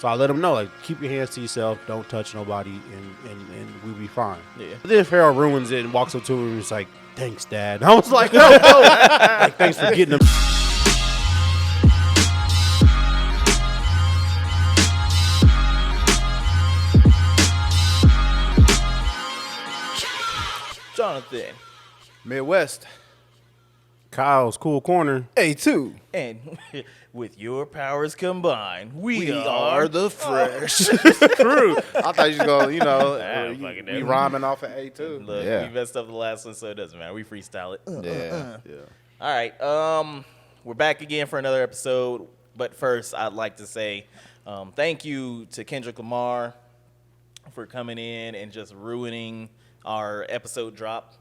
So I let him know, like, keep your hands to yourself, don't touch nobody, and we'll be fine. Yeah. But then Pharaoh ruins it and walks up to him and is like, thanks, Dad. And I was like, no, like, thanks for getting him. Jonathan. Midwest. Kyle's cool corner. A2. And with your powers combined, we are the fresh. True. I thought you was going, fucking you know. rhyming off of A2. Look, Yeah. we messed up the last one, so it doesn't matter. We freestyle it. Yeah. All right. We're back again for another episode. But first, I'd like to say thank you to Kendrick Lamar for coming in and just ruining our episode drop.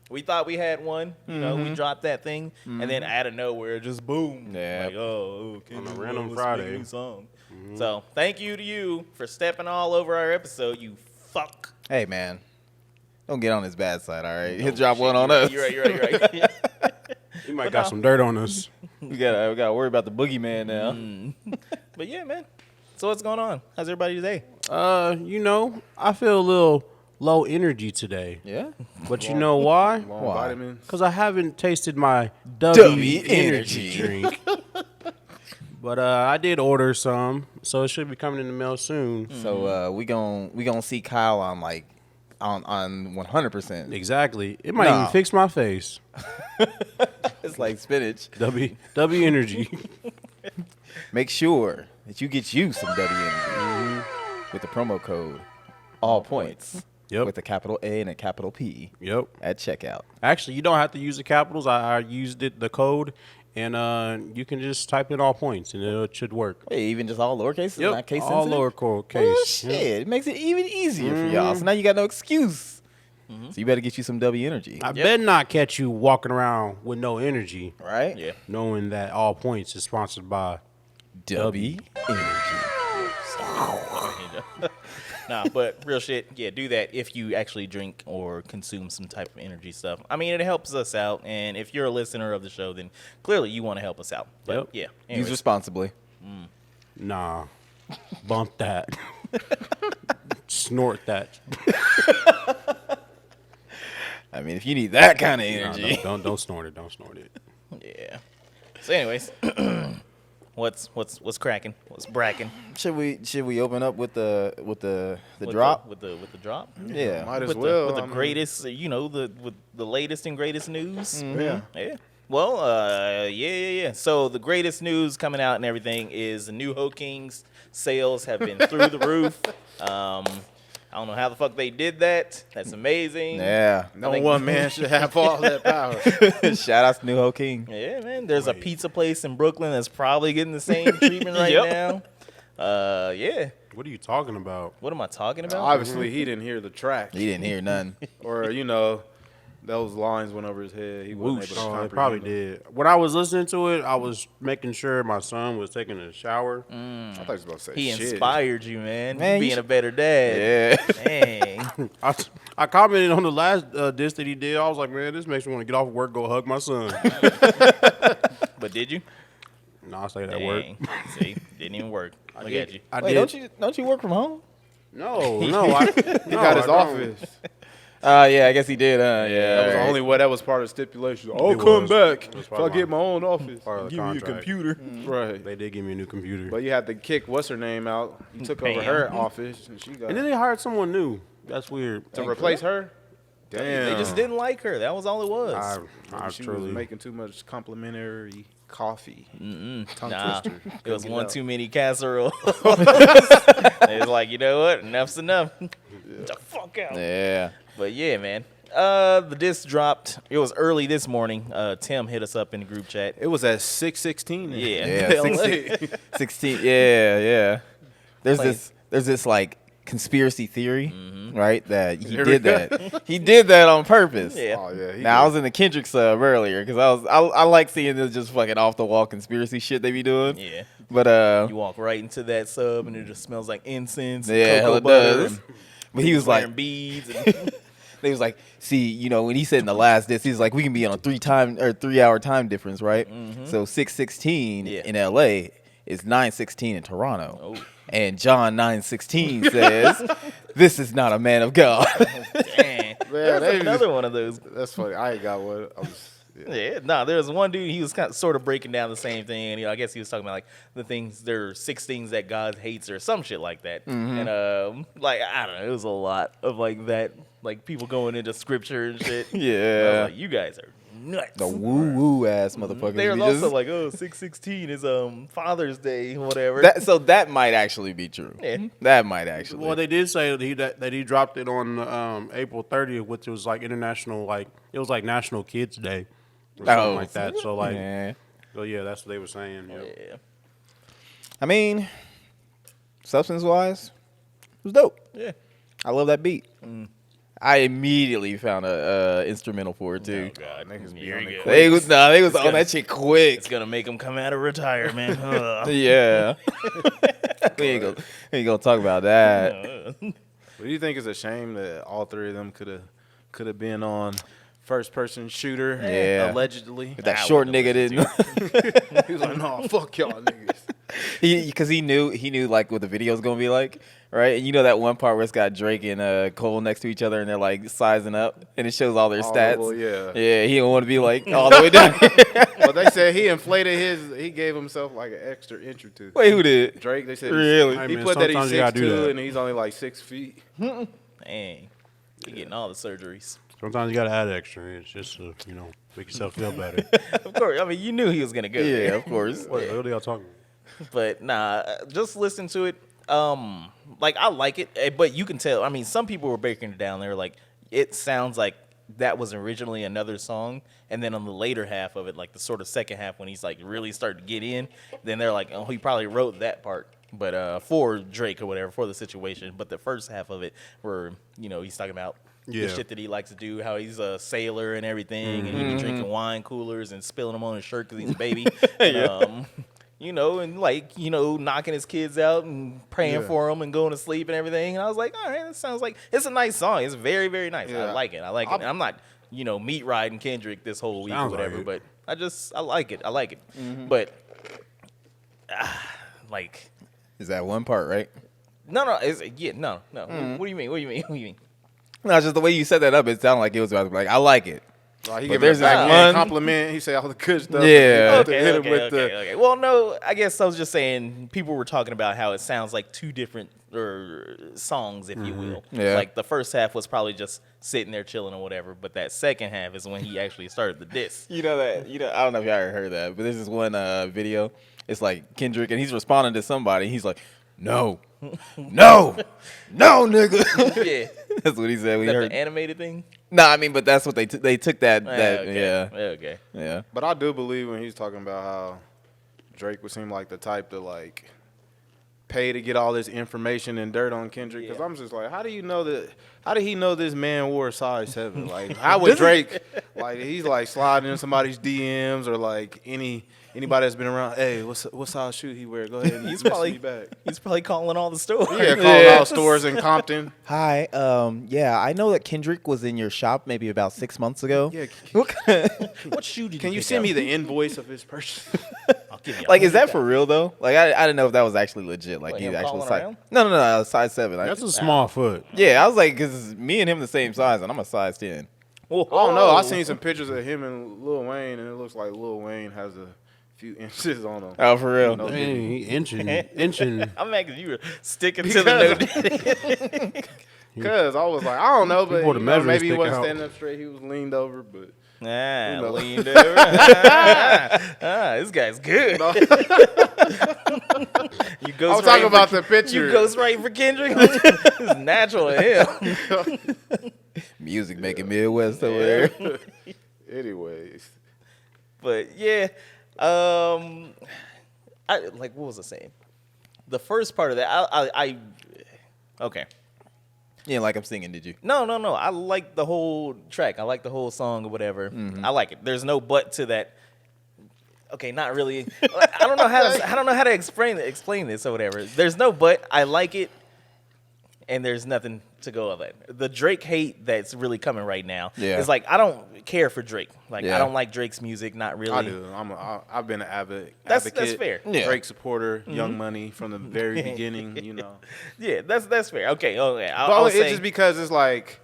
We thought we had one, we dropped that thing, and then out of nowhere, just boom. Yeah. Like, on a random Friday. Song. So thank you to you for stepping all over our episode, you fuck. Hey, man. Don't get on his bad side, all right? He'll drop one on us. You're right. You might got some dirt on us. we gotta worry about the boogeyman now. But yeah, man. So what's going on? How's everybody today? I feel a little low energy today. Yeah? But you know why? Long Why? vitamins. Because I haven't tasted my W W energy energy. drink. But I did order some, so it should be coming in the mail soon. So we gon' see Kyle on on 100%. Exactly. It might Nah. even fix my face. It's like spinach. W energy. Make sure that you get you some W energy with the promo code all points. Yep. With a capital A and a capital P Yep. at checkout. Actually, you don't have to use the capitals. I used the code, and you can just type in all points, and it should work. Hey, even just all lowercase, Yep. not case all sensitive. lower case. Well, shit, it makes it even easier for y'all. So now you got no excuse. So you better get you some W energy, I bet not catch you walking around with no energy, right? Yeah. knowing that all points is sponsored by W energy. Nah, but real shit, yeah, do that if you actually drink or consume some type of energy stuff. I mean, it helps us out, and if you're a listener of the show, then clearly you want to help us out. But Yep. yeah, Use anyways. responsibly. Nah. Bump that. Snort that. I mean, if you need that kind of Nah, energy, don't snort it. Don't snort it. Yeah. So anyways, what's cracking? What's bracking? should we open up with the With drop? with the drop. Yeah. Might as With well. with I the mean, greatest, with the latest and greatest news. Yeah. Yeah. Well, yeah. So the greatest news coming out and everything is the new Ho Kings sales have been through the roof. I don't know how the fuck they did that. That's amazing. Yeah. No think- one man should have all that power. Shout out to New Ho King. Yeah, man. There's a pizza place in Brooklyn that's probably getting the same treatment right now. Yeah. What are you talking about? What am I talking about? Obviously, he didn't hear the track. He didn't hear nothing. Or, those lines went over his head. He wasn't able to Oh, it comprehend probably them. did. When I was listening to it, I was making sure my son was taking a shower. I thought he was about to say He shit. inspired you, man. Man, you Being should- a better dad. Yeah. Dang. I commented on the last diss that he did. I was like, man, this makes me want to get off work, go hug my son. But did you? No, I say that work. Dang. See, didn't even work. Look at you. I Wait, did. don't you work from home? No. He got his office. Yeah, I guess he did. Yeah. That was the only way. That was part of the stipulation. I'll It come was. back It was if part I of get my- my own office. Part of the Give me a contract. computer. Right. They did give me a new computer. But you had to kick what's her name out. You took over Pam. her office, and she got And then they hired someone new. That's weird. to replace her. Damn. They just didn't like her. That was all it was. I She truly was making too much complimentary coffee. Tongue Nah, twister. it was Couldn't one get too out. many casserole. They was like, you know what? Enough's enough. Get the fuck out. Yeah. But yeah, man. The disc dropped. It was early this morning. Tim hit us up in the group chat. It was at 6:16. Yeah. Yeah. LA. 16. Yeah. There's Play. this like conspiracy theory, right? That he There did we go. that. He did that on purpose. Yeah. Oh yeah. Now I was in the Kendrick sub earlier because I like seeing this just fucking off the wall conspiracy shit they be doing. Yeah. But You walk right into that sub and it just smells like incense. yeah, and hell cocoa it butter. does. And But he was wearing like, beads. And they was like, see, when he said in the last disc, he's like, we can be on a 3 hour time difference, right? So 6:16 Yeah. in LA is 9:16 in Toronto. Oh. And John 9:16 says, "This is not a man of God." Dang. There's they another one of those. That's funny. I ain't got one. Yeah, no, there was one dude. He was kind of sort of breaking down the same thing, and I guess he was talking about like the things. There are 6 things that God hates, or some shit like that. And like I don't know, it was a lot of like that, like people going into scripture and shit. I was Yeah. like, you guys are nuts. The woo-woo ass motherfuckers. They We were also just- like, oh, 6/16 is Father's Day, whatever. so that might actually be true. Yeah. That might actually. Well, they did say that he dropped it on April 30th, which was like international, like it was like National Kids Day or something like that. So like, Yeah. so yeah, that's what they were saying. Yeah. Yeah. I mean, substance-wise, it was dope. Yeah. I love that beat. I immediately found a instrumental for it too. Oh, God. Niggas be Here on we it go. They was on gonna- that shit quick. It's gonna make him come out of retirement. Ugh. Yeah. we ain't gonna talk about that. What do you think is a shame that all 3 of them could have been on first person shooter? Yeah. Allegedly. If that I short wouldn't nigga listen didn't. He was like, no, fuck y'all niggas. Because he knew like what the video's gonna be like, right? And you know that one part where it's got Drake and Cole next to each other and they're like sizing up, and it shows all their stats. Well, yeah. Yeah, he didn't want to be like all the way down. But they said he inflated he gave himself like an extra inch or 2. Wait, who did? Drake, they said Really? Hey, he man, put that sometimes he's you gotta do 6'2" that. and he's only like 6 feet. Dang. You're getting all the surgeries. Sometimes you gotta add extra. It's just to, make yourself feel better. Of course. I mean, you knew he was gonna go Yeah, there. of course. What are y'all talking about? But nah, just listen to it. Like I like it, but you can tell. I mean, some people were breaking it down. They were like, it sounds like that was originally another song, and then on the later half of it, like the sort of second half when he's like really starting to get in, then they're like, oh, he probably wrote that part, but for Drake or whatever, for the situation. But the first half of it, where he's talking about the Yeah. shit that he likes to do, how he's a sailor and everything, and he be drinking wine coolers and spilling them on his shirt because he's a baby. And, and like, knocking his kids out and praying for them and going to sleep and everything. And I was like, all right, that sounds like it's a nice song. It's very, very nice. Yeah. I like it. And I'm not, meat riding Kendrick this whole week Sounds or whatever, like but I like it. I like it. But, like, Is that one part, right? no. What do you mean? What do you mean? No, just the way you set that up, it sounded like it was about to be like, I like it. Like he But gave there's it a this backhand one- compliment. He said all the good stuff. Yeah. Hit him with the- Okay. Well, no, I guess I was just saying people were talking about how it sounds like 2 different songs, if you will. Yeah. Like the first half was probably just sitting there chilling or whatever, but that second half is when he actually started the diss. I don't know if y'all ever heard that, but there's this one video. It's like Kendrick, and he's responding to somebody. He's like, no, nigga. Yeah. That's what he said. We Is that heard. the animated thing? No, I mean, but that's what they took that. Okay. Yeah, Okay. yeah. But I do believe when he's talking about how Drake would seem like the type to like pay to get all this information and dirt on Kendrick. Because I'm just like, how do you know that? How did he know this man wore a size 7? Like, how would Drake? Like, he's like sliding in somebody's DMs or like anybody that's been around. Hey, what size shoe he wear? Go ahead and He's message me back. He's probably calling all the stores. Yeah, calling out stores in Compton. Hi. Yeah, I know that Kendrick was in your shop maybe about 6 months ago. Yeah, What shoe did can you pick send up? me the invoice of his purchase? I'll give you Like, is that $100. for real though? Like, I didn't know if that was actually legit. Like, What, he's him actual calling size. around? No, size 7. That's a small foot. Yeah, I was like, because me and him the same size, and I'm a size 10. I don't know. I seen some pictures of him and Lil Wayne, and it looks like Lil Wayne has a few inches on him. Oh, for real? No. Man, he inching. I'm mad because you were sticking to the no. Because I was like, I don't know, but People with the measuring maybe he stick wasn't out. standing up straight. He was leaned over, but Ah, knows? leaned over. This guy's good. You I ghost was talking about the You picture. ghostwriting for Kendrick? It's natural to him. Music making Midwest over there. Anyways, But yeah, I like what was I saying? The first part of that, I okay. Yeah, like I'm singing, did you? No. I like the whole track. I like the whole song or whatever. I like it. There's no but to that. Okay, not really. I don't know how to explain this or whatever. There's no but. I like it. and there's nothing to go of it. The Drake hate that's really coming right now Yeah. is like I don't care for Drake. Like Yeah. I don't like Drake's music, not really. I do. I've been an That's advocate, fair. Yeah. Drake supporter, Young Money from the very beginning. You know, Yeah, that's fair. Okay. but I'll it's say, just because it's like,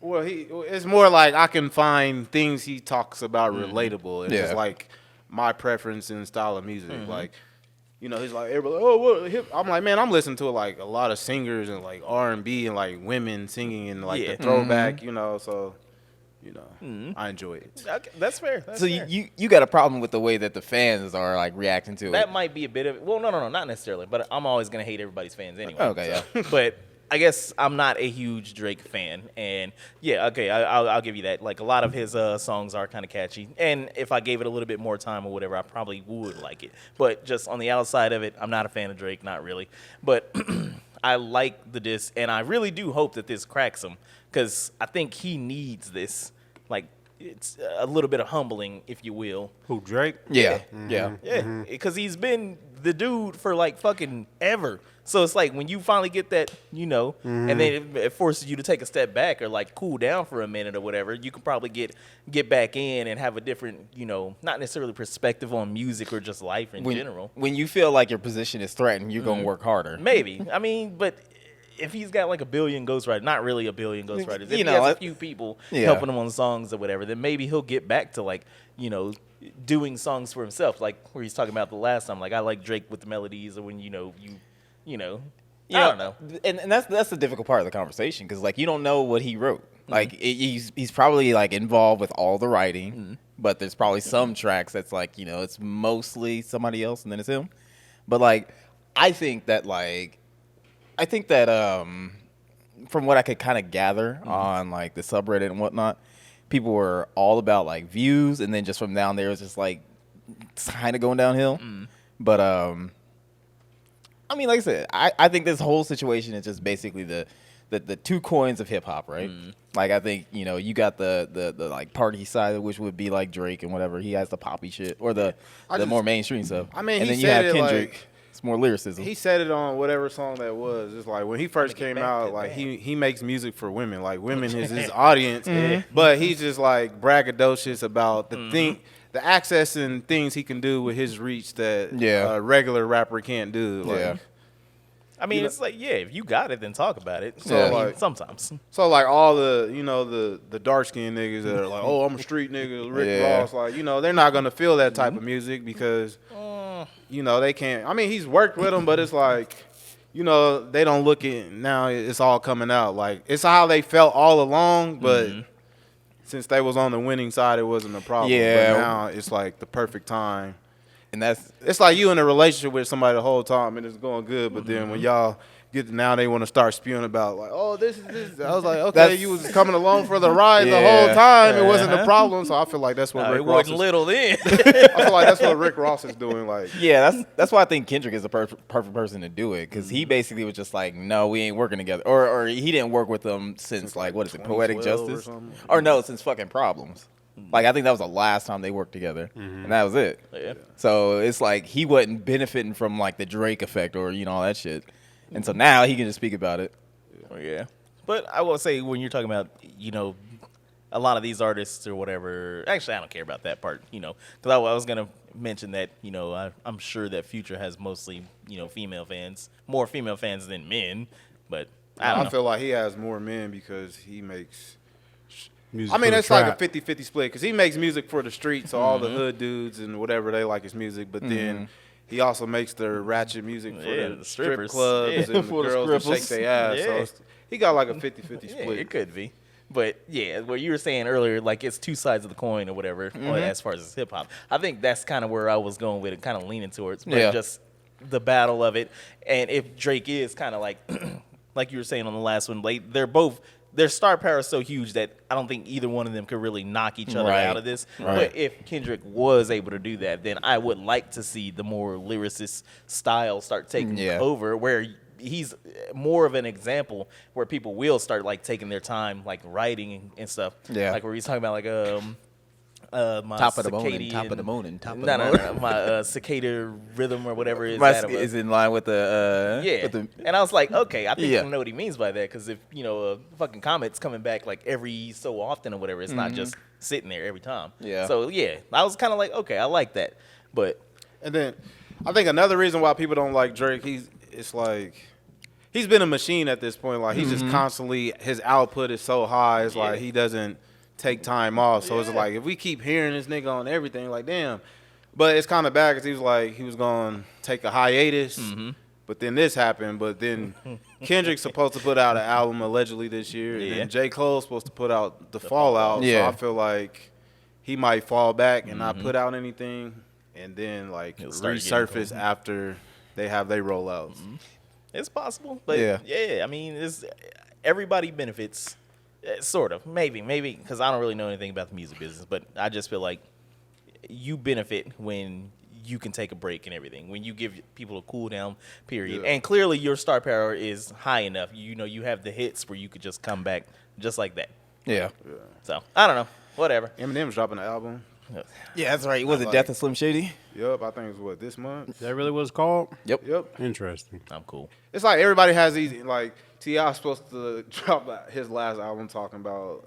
well, it's more like I can find things he talks about relatable. It's just Yeah. like my preference and style of music. Like, you know, he's like, everybody, oh, what hip? I'm like, man, I'm listening to like a lot of singers and like R&B and like women singing and like Yeah. the throwback. You know, so you know, I enjoy it. okay, that's fair. That's So fair. you got a problem with the way that the fans are like reacting to it. That might be a bit of well, no, not necessarily. But I'm always gonna hate everybody's fans anyway. Okay, so. But I guess I'm not a huge Drake fan, and yeah, okay, I'll give you that. Like a lot of his songs are kind of catchy, and if I gave it a little bit more time or whatever, I probably would like it. But just on the outside of it, I'm not a fan of Drake, not really. But I like the diss, and I really do hope that this cracks him because I think he needs this. Like it's a little bit of humbling, if you will. Who, Drake? yeah, yeah. Yeah, because he's been the dude for like fucking ever. So it's like when you finally get that, you know, and then it forces you to take a step back or like cool down for a minute or whatever. You can probably get back in and have a different, you know, not necessarily perspective on music or just life in general. When you feel like your position is threatened, you're gonna work harder. Maybe. I mean, but if he's got like a billion ghostwriters, not really a billion ghostwriters, if You he know, has a few people yeah. helping him on songs or whatever, then maybe he'll get back to like, you know, doing songs for himself, like where he's talking about the last time. Like I like Drake with the melodies, or when you know, I don't know. And that's the difficult part of the conversation because like you don't know what he wrote. Like he's probably like involved with all the writing, but there's probably some tracks that's like it's mostly somebody else and then it's him. But like I think that from what I could kind of gather on like the subreddit and whatnot, people were all about like views, and then just from down there it was just like kind of going downhill. But I mean, like I said, I think this whole situation is just basically the two coins of hip hop, right? Like I think you got the like party side, which would be like Drake and whatever. He has the poppy shit or the more mainstream stuff. I mean, and he then you said have it Kendrick. like It's more lyricism. he said it on whatever song that was. It's like when he first Get came back out, to like that. he makes music for women. Like women is his audience, but he's just like braggadocious about the access and things he can do with his reach that a regular rapper can't do. Like, Yeah. I mean, know- it's like, yeah, if you got it, then talk about it. So Yeah. I mean, Like- sometimes. So like all the dark skinned niggas that are like, oh, I'm a street nigga, Rick Yeah. Ross, like they're not gonna feel that type of music because they can't. I mean, he's worked with them, but it's like they don't look at now. It's all coming out like it's how they felt all along, but since they was on the winning side, it wasn't a problem. Yeah. But now it's like the perfect time. And that's It's like you in a relationship with somebody the whole time and it's going good, but then when y'all get now they want to start spewing about like, oh, this is this. I was like, okay, That's- you was coming along for the ride the Yeah. whole time. It wasn't a problem, so I feel like that's what No, Rick it Ross wasn't is. little then. I feel like that's what Rick Ross is doing. Like, yeah, that's why I think Kendrick is the perfect person to do it because he basically was just like, no, we ain't working together, or he didn't work with them since like what is it, Poetic 2012 or Justice, something. or no, since fucking Problems. Like I think that was the last time they worked together, and that was it. Yeah. So it's like he wasn't benefiting from like the Drake effect or all that shit, and so now he can just speak about it. Well, yeah. But I will say when you're talking about, a lot of these artists or whatever, actually I don't care about that part, because I was going to mention that, I'm sure that Future has mostly, female fans, more female fans than men, but I don't know. feel like he has more men because he makes. Music I mean, for the it's like a trap. 50-50 split because he makes music for the streets, so all the hood dudes and whatever they like his music. But then he also makes the ratchet music for Yeah, the the strip strippers. clubs Yeah. and the For the girls that shake strippers. their ass. So Yeah. he got like a 50-50 Yeah, split. it could be. But yeah, what you were saying earlier, like it's two sides of the coin or whatever, as far as hip hop. I think that's kind of where I was going with it, kind of leaning towards. But Yeah. just the battle of it. And if Drake is kind of like, like you were saying on the last one, like their star power is so huge that I don't think either one of them could really knock each other Right. out of this. Right. But if Kendrick was able to do that, then I would like to see the more lyricist style start taking Yeah. over, where he's more of an example where people will start like taking their time, like writing and stuff. Yeah. Like where he's talking about like my Top of the circadian, morning, top of the morning, top of no, the no, morning. no, my cicada rhythm or whatever is My that. is in line with the Yeah, with the, and I was like, okay, I think Yeah. I know what he means by that, because if a fucking comet's coming back like every so often or whatever, it's not just sitting there every time. Yeah. So yeah, I was kind of like, okay, I like that, but And then I think another reason why people don't like Drake, it's like he's been a machine at this point. Like he's just constantly, his output is so high. It's like he doesn't take time off. So it's like if we keep hearing this nigga on everything, like damn. But it's kind of bad because he was like he was gonna take a hiatus. But then this happened. But then Kendrick's supposed to put out an album allegedly this year, and then J. Cole's supposed to put out the Fallout. Yeah. So I feel like he might fall back and not put out anything, and then like He'll start getting resurface after they have their rollouts. it's possible. But Yeah. I mean, everybody benefits, sort of, maybe, because I don't really know anything about the music business, but I just feel like you benefit when you can take a break and everything, when you give people a cool down period. And clearly your star power is high enough. You have the hits where you could just come back just like that. yeah. So, I don't know. Whatever. Eminem's dropping an album. Yeah, that's right. Was it like- Death of Slim Shady? Yup, I think it's what, this month? Is that really what it's called? Yep. Interesting. I'm cool. It's like everybody has these, like, T.I.'s supposed to drop his last album talking about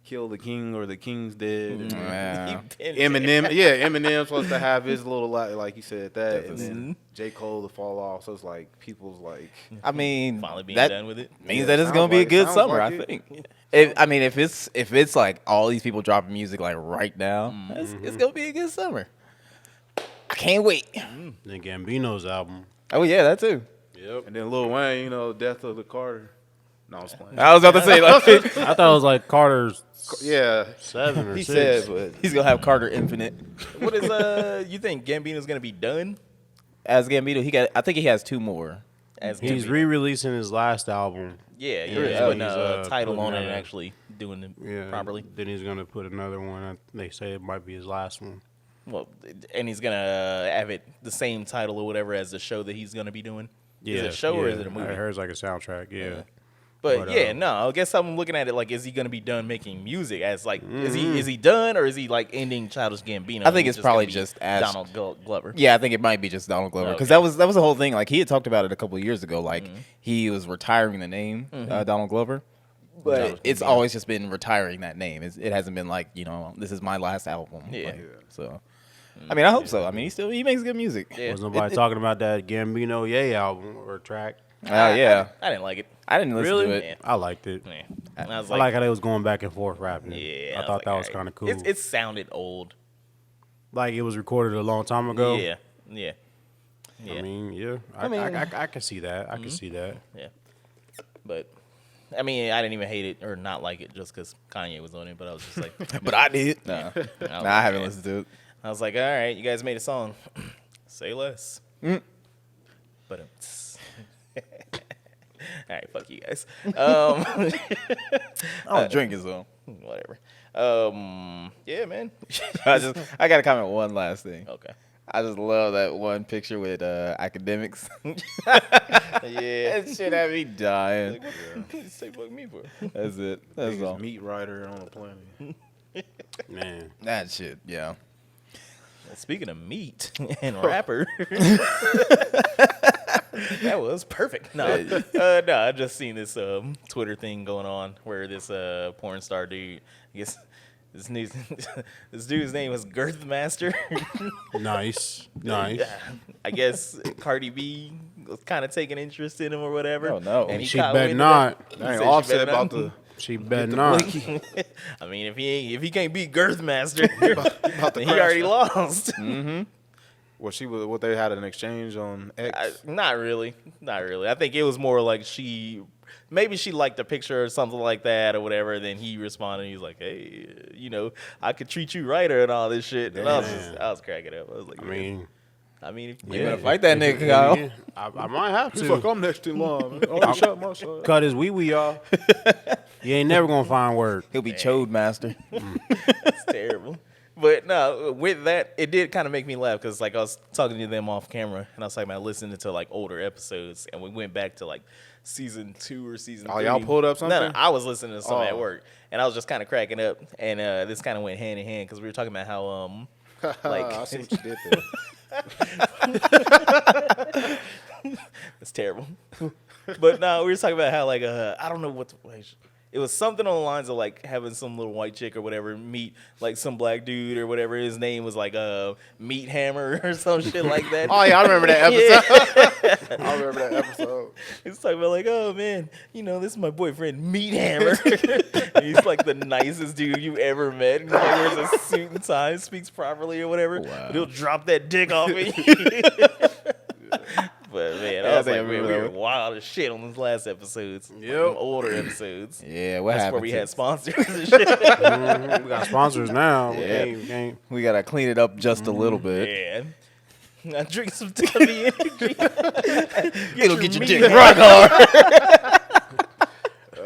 Kill the King or the King's Dead. And Yeah. Eminem's supposed to have his little, like you said, that. And then J. Cole to fall off. So it's like, people's like, I mean, Finally being that done with it. means Yeah, that it's sounds gonna be a like- good sounds summer. like I it. think. If it's like all these people dropping music like right now, it's gonna be a good summer. I can't wait. Then Gambino's album. Oh yeah, that too. Yep. and then Lil Wayne, Death of the Carter. No, I was playing. I was about to say like I thought it was like Carter's Yeah. 7 or he 6. said, but he's gonna have Carter Infinite What is, you think Gambino's going to be done? as Gambino. I think he has 2 more. As He's Gambino? re-releasing his last album. Yeah, Yeah, he's putting he's, a title putting on it out and a- actually doing it Yeah. properly. Then he's gonna put another one. They say it might be his last one. Well, and he's gonna have it the same title or whatever as the show that he's gonna be doing. Is it a show or is it a movie? I heard it's like a soundtrack. Yeah. But but, yeah, no. I guess I'm looking at it like, is he gonna be done making music? As like, is he done or is he like ending Childish Gambino? I think and it's just probably gonna be just as- Donald Glover. Yeah, I think it might be just Donald Glover because Okay. that was the whole thing. Like he had talked about it a couple of years ago. Like he was retiring the name Donald Glover, but Donald it's Gambino. always just been retiring that name. It hasn't been like this is my last album. Yeah. Like, so. I mean, I hope so. I mean, he makes good music. Yeah. Was nobody talking about that Gambino Yay album or track? Oh yeah, I didn't like it. I didn't listen Really? to it. Yeah. I liked it. Yeah. And I was I like how they was going back and forth rapping. yeah. I thought that was alright. kind of cool. It sounded old. Like it was recorded a long time ago. Yeah. Yeah. Yeah. I mean, yeah. I can see that. I can see that. Yeah. But I mean, I didn't even hate it or not like it just because Kanye was on it. But I was just like, But I did. No, I haven't listened to it. I was like, all right, you guys made a song. Say less. But all right, fuck you guys. I don't drink it, so Whatever. Yeah, man. I gotta comment one last thing. Okay. I just love that one picture with academics. Yeah. That shit had me dying. Like, what you say fuck me for? That's it. That's Biggest all. meat writer on the planet. Man. That shit, yeah. Well, speaking of meat and rapper, that was perfect. No, I just seen this Twitter thing going on where this porn star dude, I guess this dude's name was Girthmaster. Nice. Nice. I guess Cardi B was kind of taking interest in him or whatever. Oh, no. And he She caught bet wind of not. it. He Dang, said she Offset better about not. to She bet the not. blinky. I mean, if he can't beat Girthmaster, about to then he crash already out. lost. What they had an exchange on X. Not really. I think it was more like maybe she liked the picture or something like that or whatever. Then he responded. He was like, "Hey, I could treat you right and all this shit." And I was cracking up. I was like, I mean, if, You better fight that nigga, Kyle. I might have He's like, to. I'm next in line. Man. I already shot my shot. Cut his wee off. You ain't never gonna find work. He'll be chode master. it's terrible. But no, with that, it did kind of make me laugh because like I was talking to them off camera and I was talking about listening to like older episodes and we went back to like season 2 or season 3. Oh, y'all pulled up something? No, I was listening to something at work and I was just kind of cracking up and this kind of went hand in hand because we were talking about how like I see what you did there. it's terrible. But no, we were talking about how like I don't know what it was something on the lines of like having some little white chick or whatever meet like some black dude or whatever. His name was like Meat Hammer or some shit like that. Oh yeah, I remember that episode. I remember that episode. He's talking about like, oh man, you know, this is my boyfriend Meat Hammer. And he's like the nicest dude you ever met. And he like, wears a suit and tie, speaks properly or whatever. Wow. But he'll drop that dick off of you. But man, I was like, man, we were wild as shit on those last episodes. Yep. Them older episodes. Yeah, what That's happened? where we to- had sponsors and shit. We got sponsors now. Yeah. We gotta clean it up just a little bit. Yeah. I drink some W energy. It'll get your meat dick hammer. rock hard.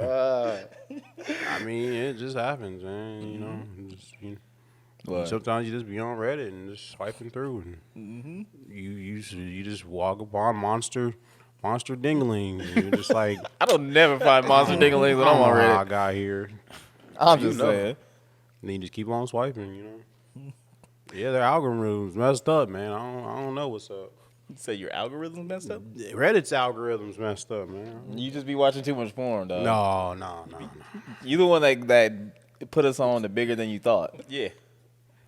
I mean, it just happens, man. You know, What? sometimes you just be on Reddit and just swiping through, and you just walk upon monster dingling. And you're just like, I don't never find monster dinglings when I'm "Oh, on I Reddit. got here. I'm just know. saying. And then you just keep on swiping, you know. Yeah, their algorithms messed up, man. I don't know what's up. You say your algorithm's messed up? Reddit's algorithms messed up, man. You just be watching too much porn, dog. No. You the one that put us on the bigger than you thought, Yeah.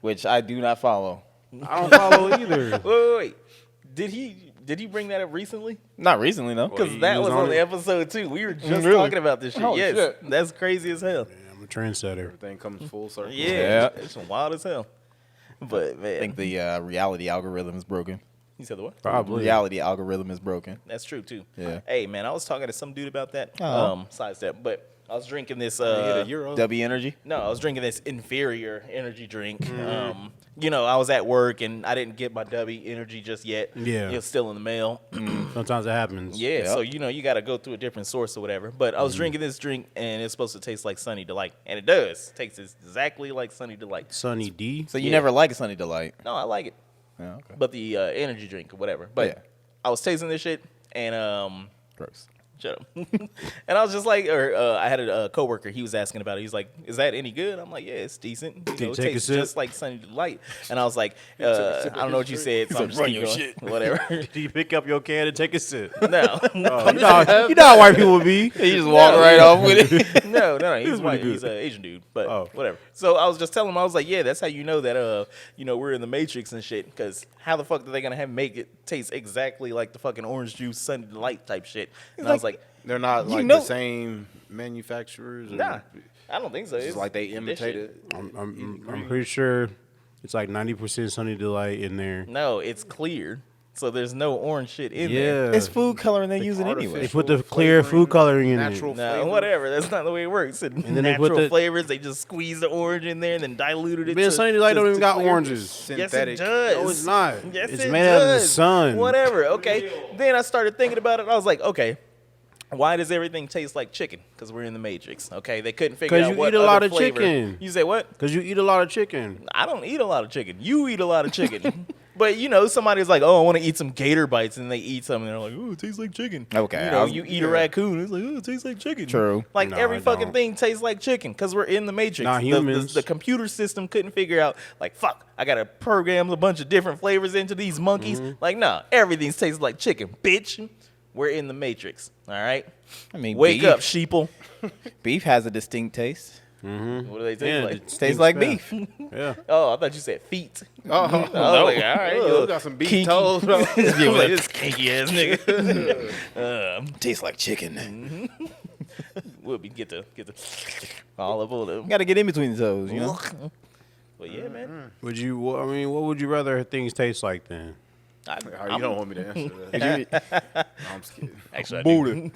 which I do not follow. I don't follow either. Wait. Did he bring that up recently? Not recently, no. Because you that was was on on the it? episode too. We were just Really? talking about this shit. Oh, yes, shit. that's crazy as hell. Yeah, I'm a trendsetter. Everything comes full circle. Yeah, Yeah. it's wild as hell. But man, I think the reality algorithm is broken. you said the what? Probably. Reality algorithm is broken. That's true too. Yeah. Hey man, I was talking to some dude about that. Oh. Sidestep, but I was drinking this. You get a euro. W energy. No, I was drinking this inferior energy drink. You know, I was at work and I didn't get my W energy just yet. Yeah. It was still in the mail. Sometimes it happens. Yeah, Yep. so you know you got to go through a different source or whatever. But I was drinking this drink and it's supposed to taste like Sunny Delight, and it does. It tastes exactly like Sunny Delight. Sunny D. So you Yeah. never like a Sunny Delight. No, I like it, Yeah, okay. but the energy drink or whatever. But Yeah. I was tasting this shit and Gross. shut up. And I was just like, I had a coworker. He was asking about it. He's like, "Is that any good?" I'm like, "Yeah, it's decent. You know, it take a tastes sip? just like Sunny Delight." And I was like, I don't know what you said, so I'm just "Run keep your going. shit." Whatever. Do you pick up your can and take a sip? No. Oh, you know how white people would be. You just walk right off with it. No. He's pretty white. good. He's an Asian dude, but Oh. whatever. So I was just telling him, I was like, yeah, that's how you know that, we're in the Matrix and shit. Because how the fuck are they gonna make it taste exactly like the fucking orange juice Sunny Delight type shit? And I was like, They're not like know- the same manufacturers. Or nah, I don't think so. It's like they this shit. imitated. I'm pretty sure it's like 90% Sunny Delight in there. No, it's clear, so there's no orange shit in there. Yeah. It's food coloring they use it anyway. They put the clear food coloring in natural it. No, flavor. whatever. That's not the way it works. And then they put natural the- flavors, they just squeeze the orange in there and then diluted it. Man, to- Sunny Delight to- don't even to got clear. oranges. Yes, Synthetic. it does. No, it's not. Yes, It's it made out of the does. sun. Whatever. Okay. Then I started thinking about it. I was like, okay, why does everything taste like chicken? Because we're in the Matrix. Okay. They couldn't figure 'Cause out you what eat a lot other of flavor. chicken. You say what? Because you eat a lot of chicken. I don't eat a lot of chicken. You eat a lot of chicken. But you know, somebody's like, "Oh, I want to eat some gator bites," and they eat some, and they're like, "Oh, it tastes like chicken." Okay, you I know, was- you eat a raccoon, it's like, "Oh, it tastes like chicken." True. Like No, every I fucking don't. thing tastes like chicken because we're in the Matrix. Not The- humans. The computer system couldn't figure out. Like, fuck, I gotta program a bunch of different flavors into these monkeys. Like, nah, everything tastes like chicken, bitch. We're in the Matrix. All right. I mean, Wake beef, up, sheeple. Beef has a distinct taste. What do they taste Yeah, like? it Tastes like smell. beef. Yeah. Oh, I thought you said feet. Oh, I was like, all right, oh, you we got some beef kinky. toes, bro. I was like, this kinky ass nigga. Tastes like chicken. We'll get the all up on them. Got to get in between the toes, you know. But yeah, man. Would you? I mean, what would you rather things taste like then? You don't want me to answer that. No, I'm just kidding. Actually, I do.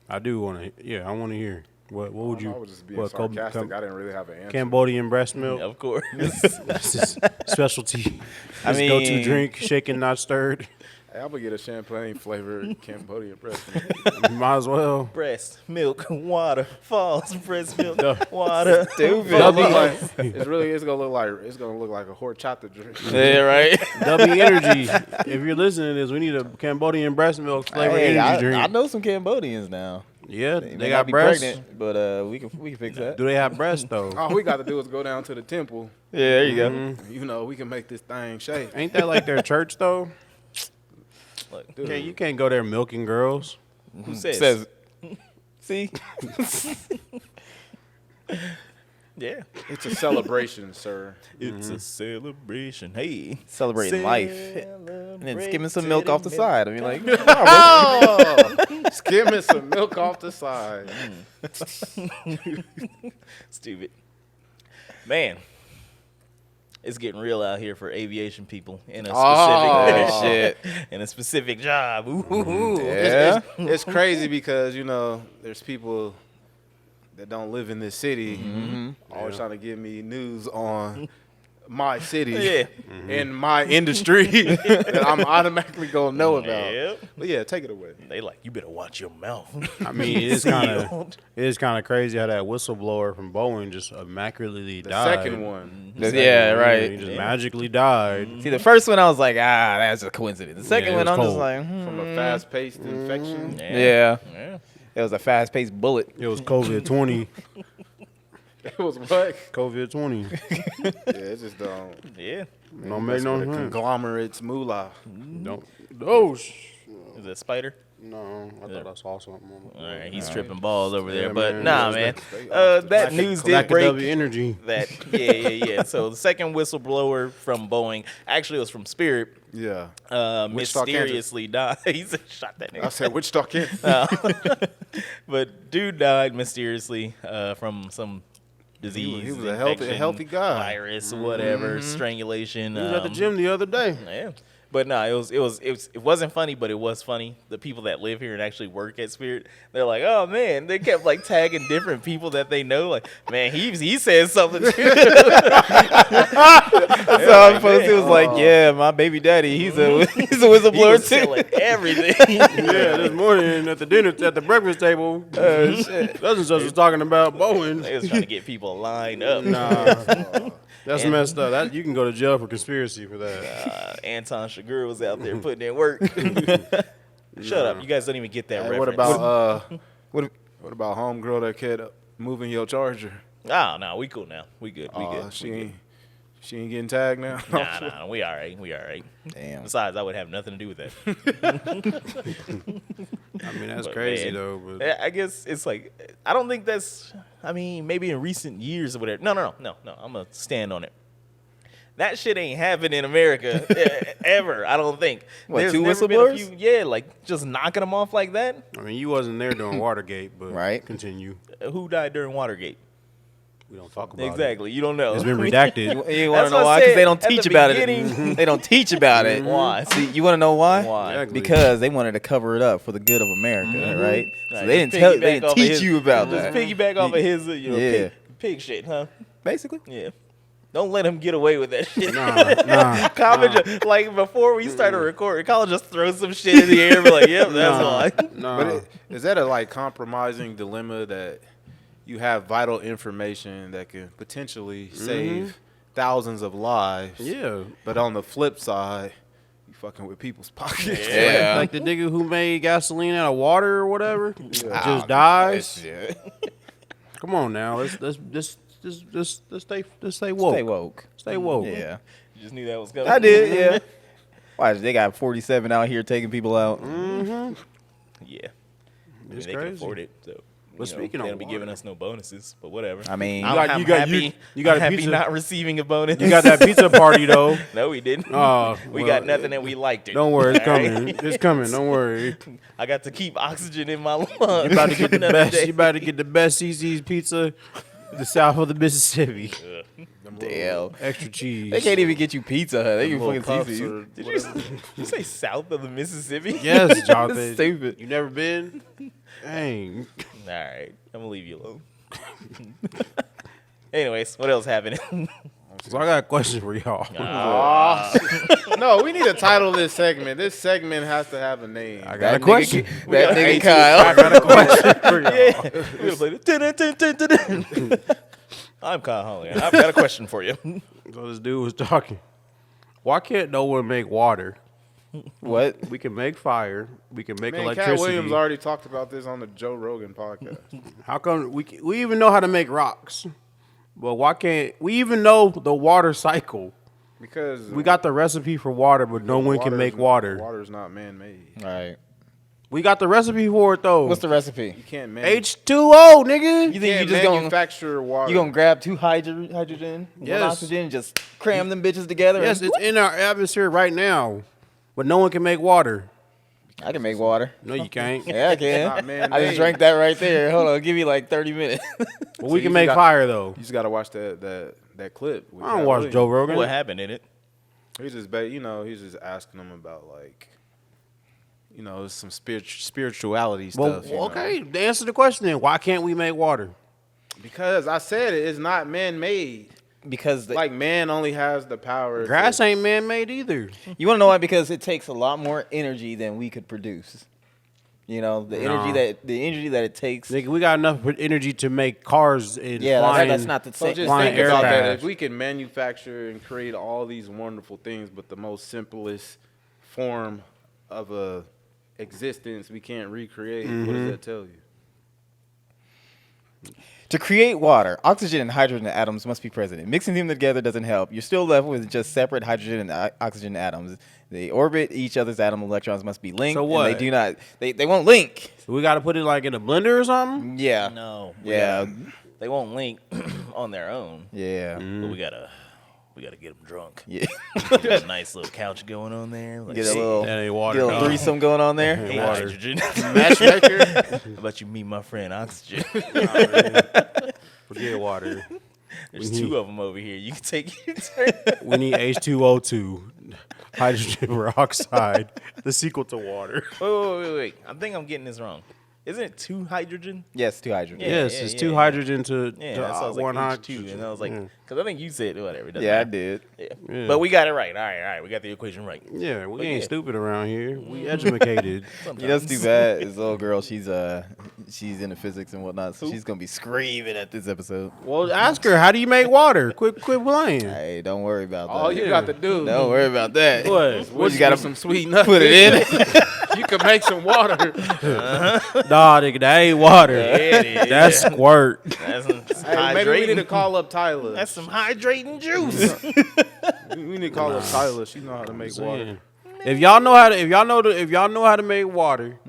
I do want to. Yeah, I want to hear. What would you? I was just being what, sarcastic. I didn't really have an answer. Cambodian breast milk. Of course. This is specialty. I His go-to mean- drink, shaken not stirred. Hey, I'm gonna get a champagne flavored Cambodian breast. Might as well. Breast milk, water, falls, breast milk, Duh. water. Stupid. It's gonna look like a horchata drink. Yeah, right. W Energy. If you're listening to this, we need a Cambodian breast milk flavored Hey, energy drink. I know some Cambodians now. Yeah, May they not got be breasts. pregnant, but we can fix that. Do they have breasts though? All we got to do is go down to the temple. Yeah, there you go. Mhm. You know, we can make this thing shake. Ain't that like their church though? Look, Dude. Okay, you can't go there milking girls. who says? See, Yeah. It's a celebration, sir. It's a celebration. Hey. celebrating life, and then skimming some milk off the side. I mean, like, Oh, skimming some milk off the side. Stupid. Man. It's getting real out here for aviation people in a specific Oh. shit. in a specific job. Ooh. Yeah. It's crazy because, you know, there's people that don't live in this city always trying to give me news on my city Yeah. and my industry that I'm automatically going to know about. Yep. But yeah, take it away. They like, you better watch your mouth. I mean, it's kind of crazy how that whistleblower from Boeing just immaculately The died. second one. Yeah, right. He just magically died. See, the first one I was like, that's a coincidence. The second Yeah, it one was I'm just cold. like, From a fast-paced infection. yeah. Yeah. It was a fast-paced bullet. It was COVID-20. It was what? COVID-20. Yeah, it just don't. Yeah. Don't make That's no what a sense. conglomerate's moolah. Don't. Oh, Is it a spider? no. I thought I saw something. All right, he's tripping balls over there. Yeah, But man. nah, Those man. they off That news did break. W Energy. That yeah. So the second whistleblower from Boeing, actually it was from Spirit, Yeah. Wichita, Kansas. mysteriously died. He said, shot that I nigga. said, Wichita, Kansas. But dude died mysteriously from some disease. He was a infection, healthy guy. Virus, whatever, strangulation. He was at the gym the other day. Yeah. But no, it wasn't funny, but it was funny. The people that live here and actually work at Spirit, they're like, oh man, they kept like tagging different people that they know. Like, man, he said something too. So I posted, it was like, yeah, my baby daddy, he's a He whistleblower was too. selling everything. Yeah, this morning at the breakfast table, such and such was talking about Boeing. They was trying to get people lined up. Nah, that's And- messed up. You can go to jail for conspiracy for that. Anton Chigurh was out there putting in work. Shut up. You guys don't even get that Hey, reference. what about homegirl that kept moving your charger? Oh, no, we cool now. We good. We good. She We ain't she ain't getting tagged now. good. Nah, we all right. We all right. Damn. Besides, I would have nothing to do with that. I mean, that's But, crazy man, though. But I guess it's like, I don't think that's, I mean, maybe in recent years or whatever. No. I'm going to stand on it. That shit ain't happened in America ever, I don't think. What, There's two never been whistleblowers? yeah, like just knocking them off like that. I mean, you wasn't there during Watergate, but Right. Continue. Who died during Watergate? We don't talk about Exactly. You don't know. it. It's been redacted. You That's want to know what I why? Because said they don't at teach the about beginning. it. They don't teach about it. Why? See, you want to know why? Why? Exactly. Because they wanted to cover it up for the good of America, right? So Right, they just didn't tell, they piggyback didn't off of teach his- you about Just that. piggyback off of his, Yeah. pig shit, huh? Basically. Yeah. Don't let him get away with that shit. Nah. Colin just, like before we started recording, Colin just throws some shit in the air and be like, yep, that's why. Nah. But is that a like compromising dilemma that you have vital information that can potentially save thousands of lives? Yeah. But on the flip side, you fucking with people's pockets. Yeah. Like the nigga who made gasoline out of water or whatever just Ah, dies. Yeah. Come on now, let's stay woke. Stay woke. Stay woke. Yeah. You just knew that was coming. I did, yeah. Why, they got 47 out here taking people out. Yeah. I mean, It's they can crazy. afford it. So, But speaking they of don't be giving water- us no bonuses, but whatever. I mean, I'm you got- happy. you got I'm a happy pizza- not receiving a bonus. You got that pizza party though. No, we didn't. Oh, we well, got nothing that we liked it. Don't worry, it's All right? coming. It's coming. Don't worry. I got to keep oxygen in my lungs. You about to get the another best. day. You about to get the best CC's pizza, the south of the Mississippi. damn. Extra cheese. They can't even get you Pizza Hut. They can Little fucking puffs tease you. or Did you say south of the Mississippi? Yes, Jonathan. Stupid. You never been? Dang. All right, I'm gonna leave you alone. Anyways, what else happened? on So I got a question for y'all. No, we need to title this segment. This segment has to have a name. I got a That question. That nigga Kyle. I got a question for y'all. We're gonna play the I'm Kyle Holly. I've got a question for you. So this dude was talking. Why can't no one make water? What? We can make fire. We can make Man, electricity. Cat Williams already talked about this on the Joe Rogan podcast. How come we even know how to make rocks? But why can't we even know the water cycle? Because We got the recipe for water, but no one can make water. Water's not man-made. All right. We got the recipe for it though. What's the recipe? You can't H2O, nigga. You think can't you just gonna manufacture water. you gonna grab two hydrogen, Yes. one oxygen, and just cram them bitches together? Yes, it's in our atmosphere right now, but no one can make water. I can make water. No, you can't. Yeah, I can. not man-made. I just drank that right there. Hold on, give me like 30 minutes. But we you can make got- fire though. You just gotta watch that clip. with I don't Cat watch Williams. Joe Rogan. What happened in it? He's just, he's just asking them about like, some spirituality Well, stuff. you know. okay. To answer the question then, why can't we make water? Because I said it's not man-made. Because Like man only has the power. Grass to, ain't man-made either. you want to know why? Because it takes a lot more energy than we could produce. You know, the energy that it takes. Nigga, we got enough energy to make cars and Yeah, flying. that's not the So same. just flying think about that. aircraft. If we can manufacture and create all these wonderful things, but the most simplest form of a existence we can't recreate, what does that tell you? To create water, oxygen and hydrogen atoms must be present. Mixing them together doesn't help. You're still left with just separate hydrogen and oxygen atoms. They orbit each other's atom. Electrons must be linked. So what? And they do not. They won't link. We got to put it like in a blender or something? Yeah. No. Yeah. They won't link on their own. Yeah. But we gotta get them drunk. Yeah. Get a nice little couch going on there. Like, Get a little, That ain't get water. a little dog. threesome going on there. hey, water. hydrogen. Matchmaker. How about you meet my friend Oxygen? Forget water. There's two of them over here. You can take your turn. We need H2O2, hydrogen peroxide, the sequel to water. Wait. I think I'm getting this wrong. Isn't it 2 hydrogen? Yes, two hydrogen. Yeah. Yes, it's two hydrogen to Yeah, to, that sounds one like hydrogen. H2. And I was like, because I think you said whatever. It doesn't Yeah, I matter. did. Yeah. Yeah. But we got it right. All right. We got the equation right. Yeah, we But ain't yeah. stupid around here. We educated. You know, it's too bad. This little girl, she's into physics and whatnot, so she's gonna be screaming at this episode. Well, ask her, how do you make water? Quit playing. Hey, don't worry about that. All you got to do. Don't worry about that. What? You gotta some sweet nuts. put it in. You can make some water. Nah, nigga, that ain't water. Yeah, it is. That's squirt. That's some Hey, maybe we need to hydrating. call up Tyler. That's some hydrating juice. We need to call up Tyler. She know how to make water. If y'all know how to make water,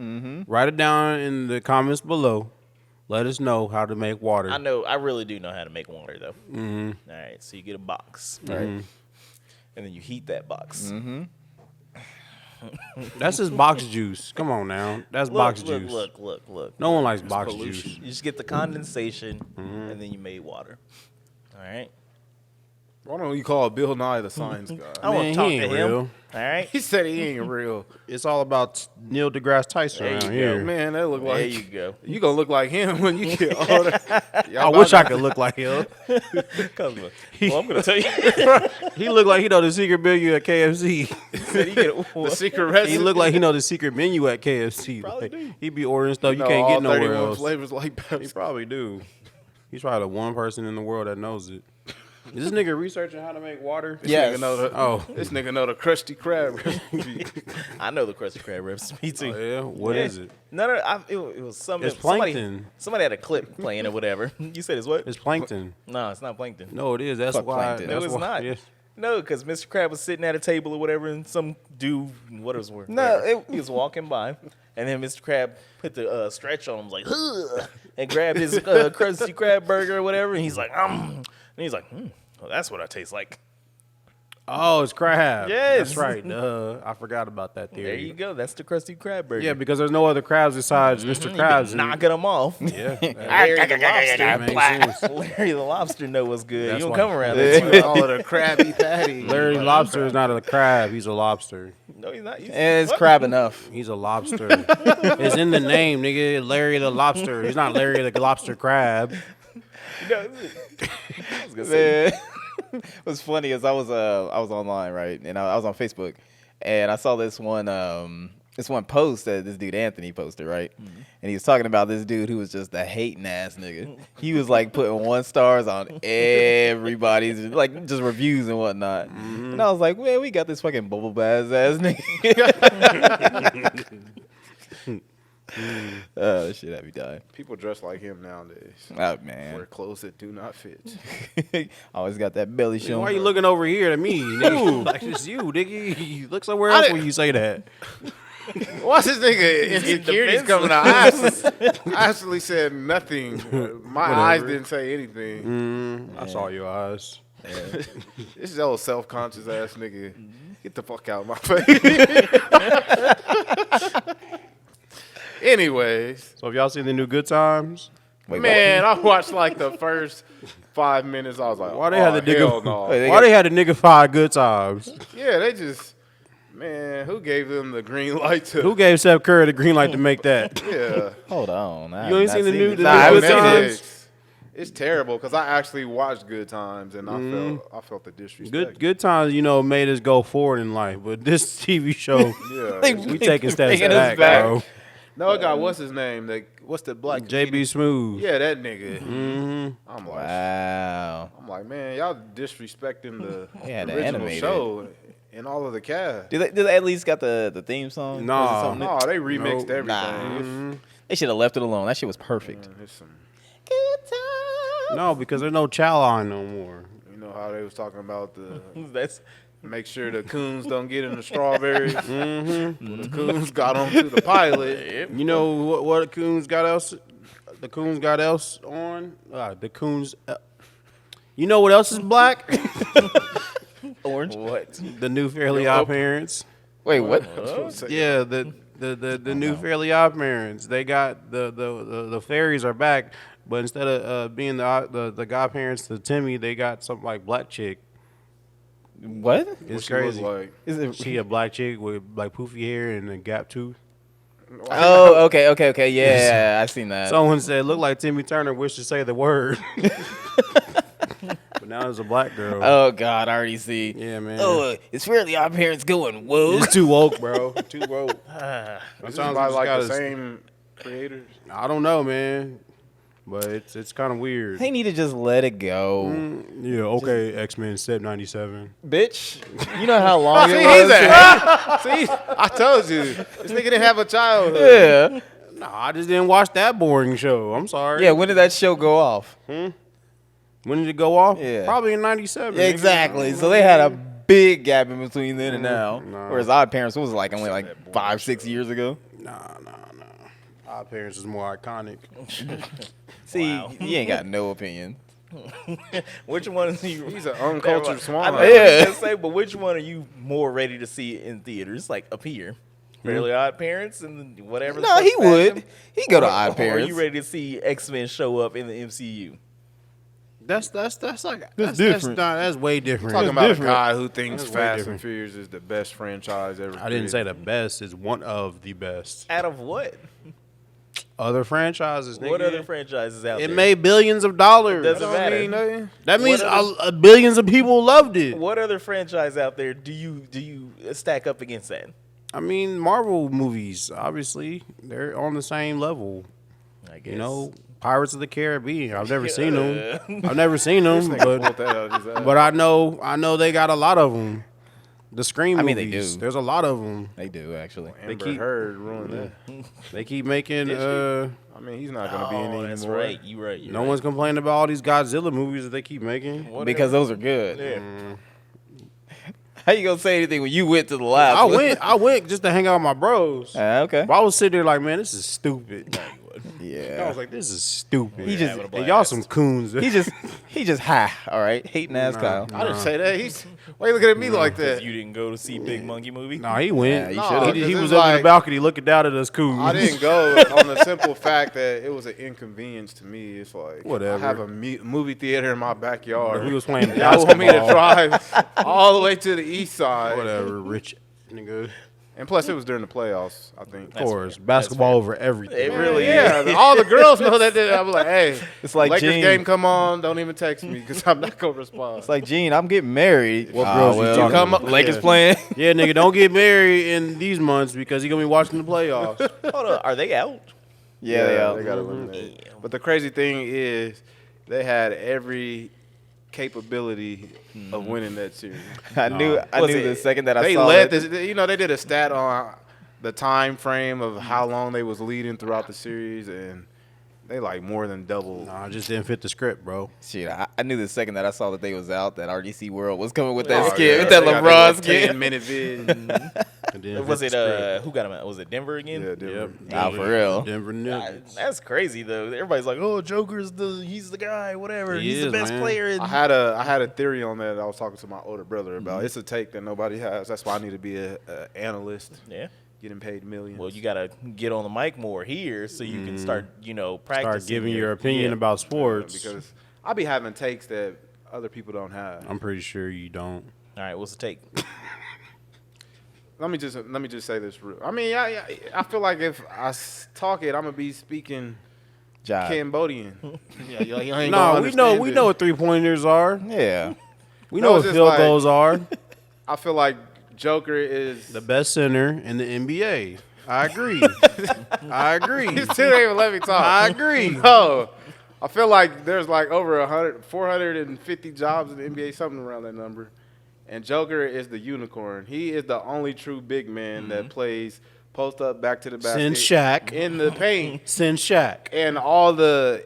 write it down in the comments below. Let us know how to make water. I know. I really do know how to make water, though. Mm-hmm. All right. So you get a box, right? And then you heat that box. That's just box juice. Come on now, that's box juice. Look. No one likes box pollution. juice. You just get the condensation, and then you made water. All right. Why don't you call Bill Nye the science guy? I want Man, to talk he to ain't him. real. All right. He said he ain't real. It's all about Neil deGrasse Tyson There around you here. Man, that look There like you go. you gonna look like him when you get older. I wish I could look like him. Well, I'm gonna tell you. He look like he know the secret menu at KFC. Said he get the secret recipe. He look like he know the secret menu at KFC. Probably Like, do. he be ordering stuff you know, can't all get nowhere 31 else. flavors like He Pepsi. probably do. He's probably the one person in the world that knows it. Is this nigga researching how to make water? Yes. Nigga know the, Oh. This nigga know the Krusty Krab recipe. I know the Krusty Krab recipe too. Oh, yeah? What is it? No. It was something. It's plankton. Somebody had a clip playing or whatever. You said it's what? It's plankton. No, it's not plankton. No, it is. That's Fuck why. plankton. That's No, it's why, not. yeah. No, because Mr. Krab was sitting at a table or whatever, and some dude, he was walking by, and then Mr. Krab put the stretch on him, was like, "Ugh," and grabbed his Krusty Krab burger or whatever, and he's like, and he's like, well, that's what I taste like. Oh, it's crab. Yes. That's right. I forgot about that theory. There you go. That's the Krusty Krab burger. Yeah, because there's no other crabs besides Mr. Krabs. and- knocking them off. Yeah. Larry the That makes lobster. sense. Larry the lobster know what's good. That's You don't why- come around They that too call it a Krabby Patty. Larry Lobster is not a crab. He's a lobster. No, he's not. It's What? crab enough. He's a lobster. It's in the name, nigga. Larry the lobster. He's not Larry the lobster crab. You know, I was gonna say, What's funny is I was online, right, and I was on Facebook, and I saw this one post that this dude Anthony posted, right, and he was talking about this dude who was just a hating ass nigga. He was like putting 1 stars on everybody's like just reviews and whatnot, and I was like, man, we got this fucking bubble bass ass nigga. Oh shit, I'd be dying. People dress like him nowadays. Oh man, Wear clothes that do not fit. always got that belly showing. Why are you looking over here at me, nigga? Like it's you, nigga. You look somewhere else when you say that. What's this nigga insecurities coming out? I actually said nothing. My eyes didn't say anything. I saw your eyes. This is old self-conscious ass nigga. Get the fuck out of my face. Anyways, So have y'all seen the new Good Times? Wait, man, I watched like the first 5 minutes. I was like, Why they had the hell nigga? no. Why they had the nigga 5 Good Times? Yeah, they just, man, who gave them the green light to? Who gave Steph Curry the green light to make that? Yeah. Hold on. You ain't seen the new- it. the Nah, new I haven't Good seen it. Times? It's terrible because I actually watched Good Times and I felt the disrespect. Good Times, made us go forward in life, but this TV show, Yeah. we taking steps Bringing us back, back. bro. No, I got what's his name? What's the black JB Smooth. Yeah, that nigga. Mm-hmm. I'm Wow. like, man, y'all disrespecting the Yeah, the original animated. show and all of the cast. Did they at least got the theme song? Nah. Was it something No, they remixed Nope. everything. They should have left it alone. That shit was perfect. It's some, No, because there's no chow line no more. you know how they was talking about the That's make sure the coons don't get in the strawberries. When the coons got onto the pilot. You know what the Coons got else? The Coons got else on? The Coons. You know what else is black? Orange. what? The new Fairly Odd Parents. Wait, what? Yeah, the new Fairly Odd Parents. They got the fairies are back, but instead of being the godparents to Timmy, they got some like black chick. What? It's She look crazy. like Is it? She a black chick with like poofy hair and a gap tooth. Oh, okay. Yeah, I seen that. Someone said, "Look like Timmy Turner wished to say the word." But now it's a black girl. Oh God, I already see. Yeah, man. Oh, it's Fairly Odd Parents going woke. It's too woke, bro. Too woke. this is Sometimes by we just like gotta- the same creators. I don't know, man. But it's kind of weird. They need to just let it go, Yeah, okay, X-Men Step 97. bitch. You know how long See, it was. See, I told you. This nigga didn't have a childhood. Yeah, No, I just didn't watch that boring show. I'm sorry. yeah. When did that show go off? When did it go off? Yeah. Probably in 97. Exactly. So they had a big gap in between then and now. Nah. Whereas Odd Parents was like only like 5-6 years ago. Nah. Our Parents is more iconic. See, Wow. you ain't got no opinion. Which one is you? He's an uncultured I swine. know Yeah. what to say, but which one are you more ready to see in theaters? Like up here, Fairly Odd Parents and whatever. the No, fuck he past would. them? He'd go to Or Odd Parents. Are you ready to see X-Men show up in the MCU? That's like different. That's way different. Talking about different. a guy who thinks That's way Fast different. and Furious is the best franchise ever. I didn't say created. the best. It's one of the best. Out of what? Other franchises. What nigga. other franchises out It there? made billions of dollars. Doesn't Don't matter. mean nothing. That means What billions of people loved it. What other franchise out there do you stack up against that? I mean, Marvel movies, obviously, they're on the same level. I guess. You know, Pirates of the Caribbean. I've never seen them. I've never seen them, Pulled but that out of his ass. but I know they got a lot of them. The Scream I movies. mean, they do. There's a lot of them. They do actually. Amber keep- Heard ruined that. They keep making. I mean, he's not gonna be in Oh, any that's more. right. You right. You No right. one's complaining about all these Godzilla movies that they keep making. Whatever. Because those are good. Yeah. How you gonna say anything when you went to the lab? I went just to hang out with my bros. Okay. But I was sitting there like, man, this is stupid. I Yeah. was like, this is stupid. He just- Having a And blast. y'all some coons. he just high. All right, hating ass Kyle. I didn't say that. Why you looking at me like that? You didn't go to see Big Monkey movie? Nah, he went. Yeah, you Nah, should've. he because was it's up in the like- balcony looking down at us coons. I didn't go on the simple fact that it was an inconvenience to me. It's like Whatever. I have a movie theater in my backyard. We was playing Y'all want me to basketball. drive all the way to the east side. Whatever, rich nigga. And plus, it was during the playoffs, I think. Of course, fair. basketball That's over everything. It really Yeah, all the girls know that. I was like, hey, It's like Lakers Gene. game come on, don't even text me because I'm not gonna respond. It's like, Gene, I'm getting married. What girls you well, talking come about? up- Lakers Yeah. playing. Yeah, nigga, don't get married in these months because you're gonna be watching the playoffs. Hold on, are they out? Yeah, they out. they got eliminated. But the crazy thing is, they had every capability of winning that series. I knew Was the it- second that I They saw led it. this. You know, they did a stat on the time frame of how long they was leading throughout the series, and they like more than doubled. Nah, it just didn't fit the script, bro. Shit, I knew the second that I saw that they was out, that RDC World was coming with Oh, that yeah. skit, with that They got LeBron their skit. 10-minute vid. It didn't Was fit it the script. who got him out? Was it Denver again? Yeah, Denver. Yep. Nah, for real. Denver Nuggets. That's crazy though. Everybody's like, "Oh, Joker's he's the guy, whatever. He He's the is, best man. player." In I had a theory on that. I was talking to my older brother about. It's a take that nobody has. That's why I need to be a analyst, yeah. getting paid millions. Well, you gotta get on the mic more here so you can start, practicing. Start giving your opinion yeah. about sports. because I be having takes that other people don't have. I'm pretty sure you don't. All right, what's the take? Let me just say this. I mean, I feel like if I talk it, I'm gonna be speaking Job. Cambodian. Yeah, you ain't No, gonna we know understand we it. know what 3-pointers are. Yeah. We No, know it's what just field like- goals are. I feel like Joker is The best center in the NBA. I agree. I agree. You still ain't even let me talk. I agree. No, I feel like there's like over 450 jobs in the NBA, something around that number. And Joker is the unicorn. He is the only true big man that plays post up, back to the basket, Send Shaq. in the paint. Send Shaq. And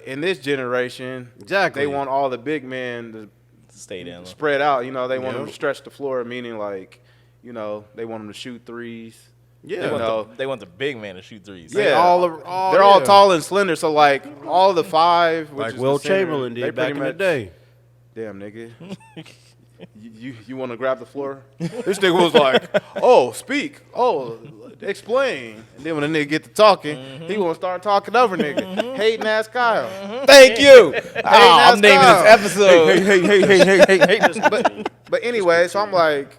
in this generation, Exactly. they want all the big men to Stay down. spread out. You know, they want them to Yep. stretch the floor, meaning like, they want them to shoot threes. Yeah. You know, They want the big man to shoot threes. yeah, they're they're all tall and slender. So like all the five, which Like is Will the center, Chamberlain they did back pretty in the much- day. Damn, nigga. You want to grab the floor? This nigga was like, oh, speak. Oh, explain. And then when the nigga get to talking, he want to start talking over nigga. Hating ass Kyle. Thank you. that's I'm naming Kyle. this episode. But anyway, so I'm like,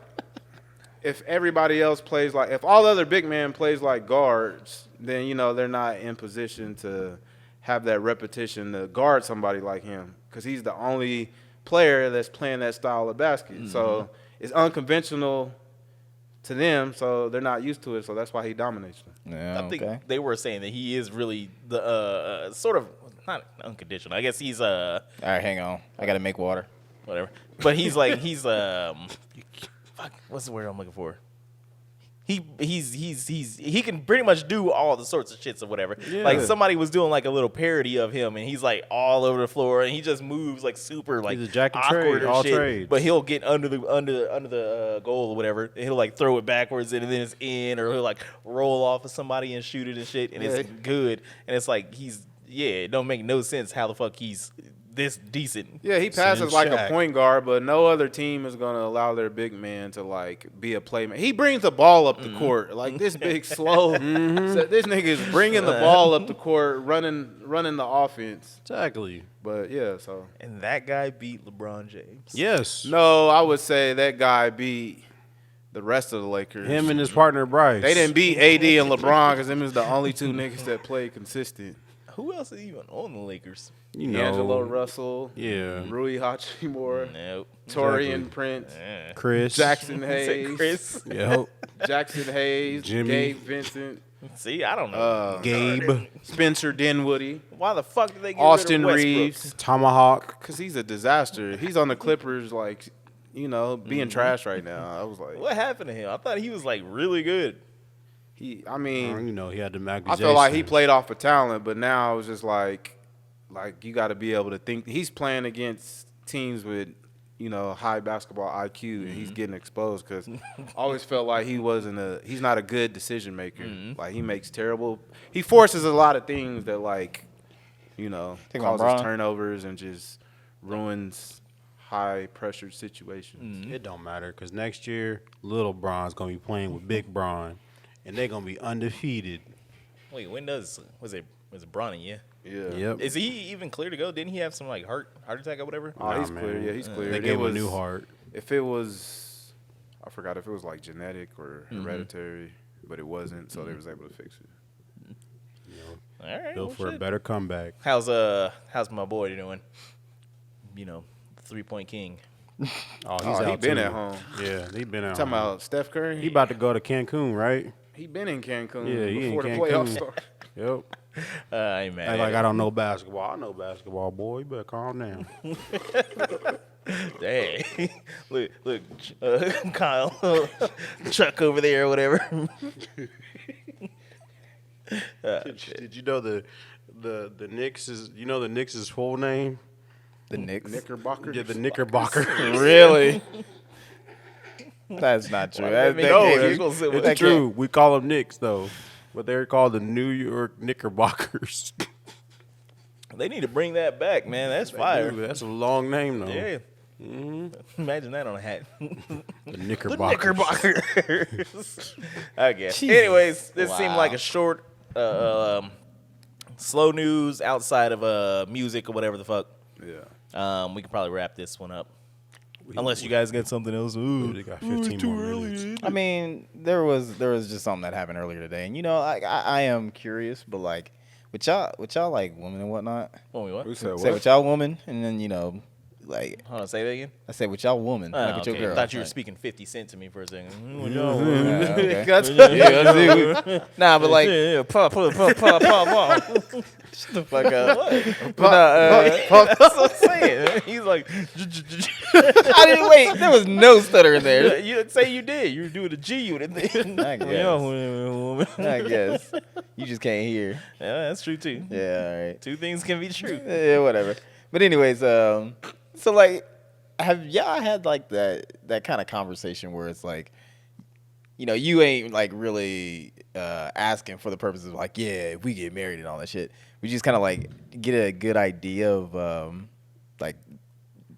if everybody else plays like, if all the other big men plays like guards, then, they're not in position to have that repetition to guard somebody like him because he's the only player that's playing that style of basket. So it's unconventional to them, so they're not used to it, so that's why he dominates them. Yeah, I think okay. they were saying that he is really the sort of not unconditional. I guess he's All right, hang on. I got to make water. whatever. But he's fuck, what's the word I'm looking for? He can pretty much do all the sorts of shits or whatever. Yeah. Like somebody was doing like a little parody of him, and he's like all over the floor, and he just moves like super like He's a jack of awkward trade, and all shit. trades. But he'll get under the goal or whatever, and he'll like throw it backwards, and then it's in, or he'll like roll off of somebody and shoot it and shit, and it's good. And it's like it don't make no sense how the fuck he's this decent. Yeah, he passes Send like Shaq. a point guard, but no other team is going to allow their big man to like be a playmaker. He brings the ball up the court like this big slow. So this nigga is bringing the ball up the court, running the offense. Exactly. But yeah, so And that guy beat LeBron James. Yes. no, I would say that guy beat the rest of the Lakers. Him and his partner Bryce. They didn't beat AD and LeBron because them is the only two niggas that played consistent. Who else is even on the Lakers? You know. D'Angelo Russell, Yeah. Rui Hachimura, Nope. Torian Exactly. Prince, Chris. Jackson Say Hayes, Chris. Yep. Jackson Hayes, Jimmy. Gabe Vincent, See, I don't know. Gabe. Spencer Dinwiddie, Why the fuck did they get Austin rid of Westbrook? Reeves. Tomahawk. Because he's a disaster. He's on the Clippers, like, being trash right now. I was like, What happened to him? I thought he was like really good. he Had the I accusations. feel like he played off of talent, but now it's just like you got to be able to think. He's playing against teams with, high basketball IQ, and he's getting exposed because I always felt like he's not a good decision maker. Like he forces a lot of things that Think about causes Bron. turnovers and just ruins high pressured situations. It don't matter because next year, Little Bron's going to be playing with Big Bron, and they're going to be undefeated. Wait, when was it Bronny? Yeah. Yeah. Yep. Is he even clear to go? Didn't he have some like heart attack or whatever? Oh, he's Nah, clear. man. Yeah, he's clear. They It gave him a was- new heart. If it was, I forgot if it was like genetic or hereditary. but it wasn't, so they was able to fix it. All right. Built well, for a shit. better comeback. How's my boy doing? 3-point king. Oh, he's Oh, he out been too. at home. Yeah, he been at Talking home. about Steph Curry. He about to go to Cancun, right? He been in Cancun Yeah, he in before the Cancun. playoffs started. Yep. I ain't mad. Act at like it. I don't know basketball. I know basketball, boy. You better calm down. Dang. look, Kyle, Chuck over there or whatever. Did you know the Knicks is the Knicks' full name? The Knicks. Knickerbocker. Yeah, the Knickerbocker. Really? That's not true. that make No, sense? it's, Gonna sit with it's that true. We call them Knicks though, but they're called the New York Knickerbockers. They need to bring that back, man. That's fire. Dude, that's a long name though. Yeah. Imagine that on a hat. The Knickerbockers. Knickerbockers. I guess. Jesus. Anyways, this seemed Wow. like a short, slow news outside of music or whatever the fuck. Yeah. We can probably wrap this one up. Unless you guys got something else. Ooh, They got 15 more minutes. I mean, there was just something that happened earlier today, and I am curious, but like, with y'all like women and whatnot. What? Who said Say what? with y'all woman, and then like Hold on, say that again. I said with y'all woman, like with okay. your girl. I thought you were Right. speaking 50 Cent to me for a second. Yeah, okay. Yeah, Nah, but like, yeah, pop. shut the fuck up. That's what I'm saying. He's like, I didn't wait. There was no stutter in there. you say you did. You were doing a G unit then. I guess. I guess you just can't hear. Yeah, that's true too. Yeah, all right. Two things can be true. Yeah, whatever. But anyways, so like, have y'all had like that kind of conversation where it's like, you ain't like really asking for the purpose of like, yeah, if we get married and all that shit. We just kind of like get a good idea of like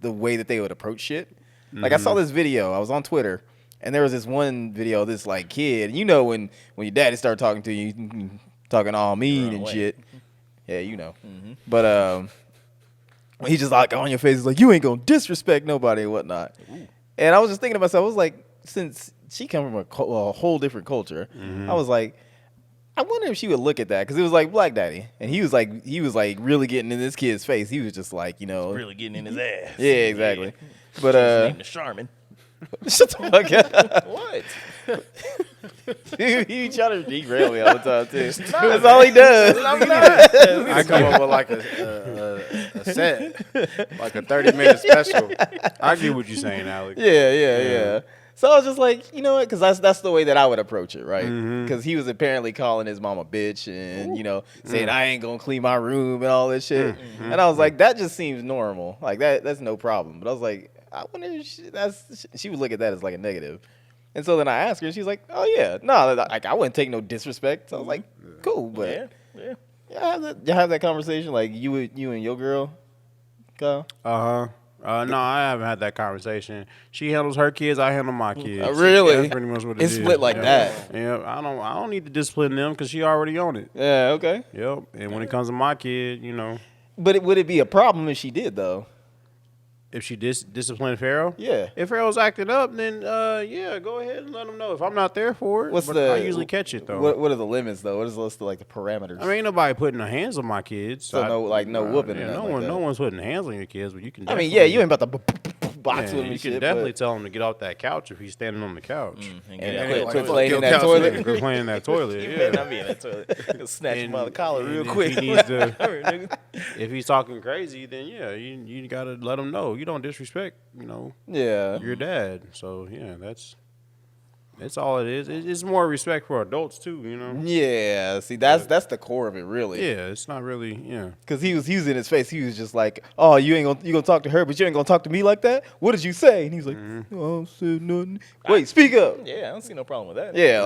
the way that they would approach shit. Like I saw this video. I was on Twitter, and there was this one video of this like kid. When your daddy started talking to you, talking all mean Wrong and way. shit. Yeah, But he's just like on your face. He's like, you ain't gonna disrespect nobody and whatnot. Ooh. And I was just thinking to myself, I was like, since she come from a whole different culture, I was like, I wonder if she would look at that, because it was like Black Daddy, and he was like really getting in this kid's face. He was just like, Really getting in his ass. yeah, exactly. Yeah. But His name is Charmin. shut the fuck up. What? he try to derail me all the time too. That's all he does. I come up with like a set, like a 30-minute special. I get what you're saying, Alex. Yeah. So I was just like, you know what? Because that's the way that I would approach it, right? Because he was apparently calling his mom a bitch and, saying, I ain't going to clean my room and all this shit. And I was like, that just seems normal. Like, that's no problem. But I was like, I wonder if she would look at that as like a negative. And so then I asked her, and she's like, oh, yeah. No, like, I wouldn't take no disrespect. So I was like, cool. But Yeah. y'all have that conversation, like you and your girl, Kyle? No, I haven't had that conversation. She handles her kids, I handle my kids. Really? That's pretty much what it It's is. split like that. Yeah, I don't need to discipline them because she already on it. Yeah, okay. Yep. And when it comes to my kid, But would it be a problem if she did, though? if she disciplined Pharaoh, Yeah. If Pharaoh's acting up, then go ahead and let him know. If I'm not there for it, I usually catch it though. What are the limits though? What is the parameters? I mean, ain't nobody putting their hands on my kids. So no whooping. Yeah, or nothing no like one's putting hands on your kids, but you can. that. I mean, definitely- yeah, you ain't about to box Yeah, with him you and can shit. definitely tell him to get off that couch if he's standing on the couch. And And get quit out. playing in that couch toilet. Quit playing in that toilet. You Yeah. better not be in that toilet. Go snatch him by the collar real and quick. If he needs to, Nigga. if he's talking crazy, then you gotta let him know. You don't disrespect, Yeah. your dad. So yeah, that's all it is. It's more respect for adults too, Yeah. See, that's the core of it, really. Yeah, it's not really. Yeah, Because he was in his face. He was just like, "Oh, you gonna talk to her, but you ain't gonna talk to me like that. What did you say?" And he was like, "Oh, I said nothing." Wait, speak up. Yeah, I don't see no problem with that. Yeah,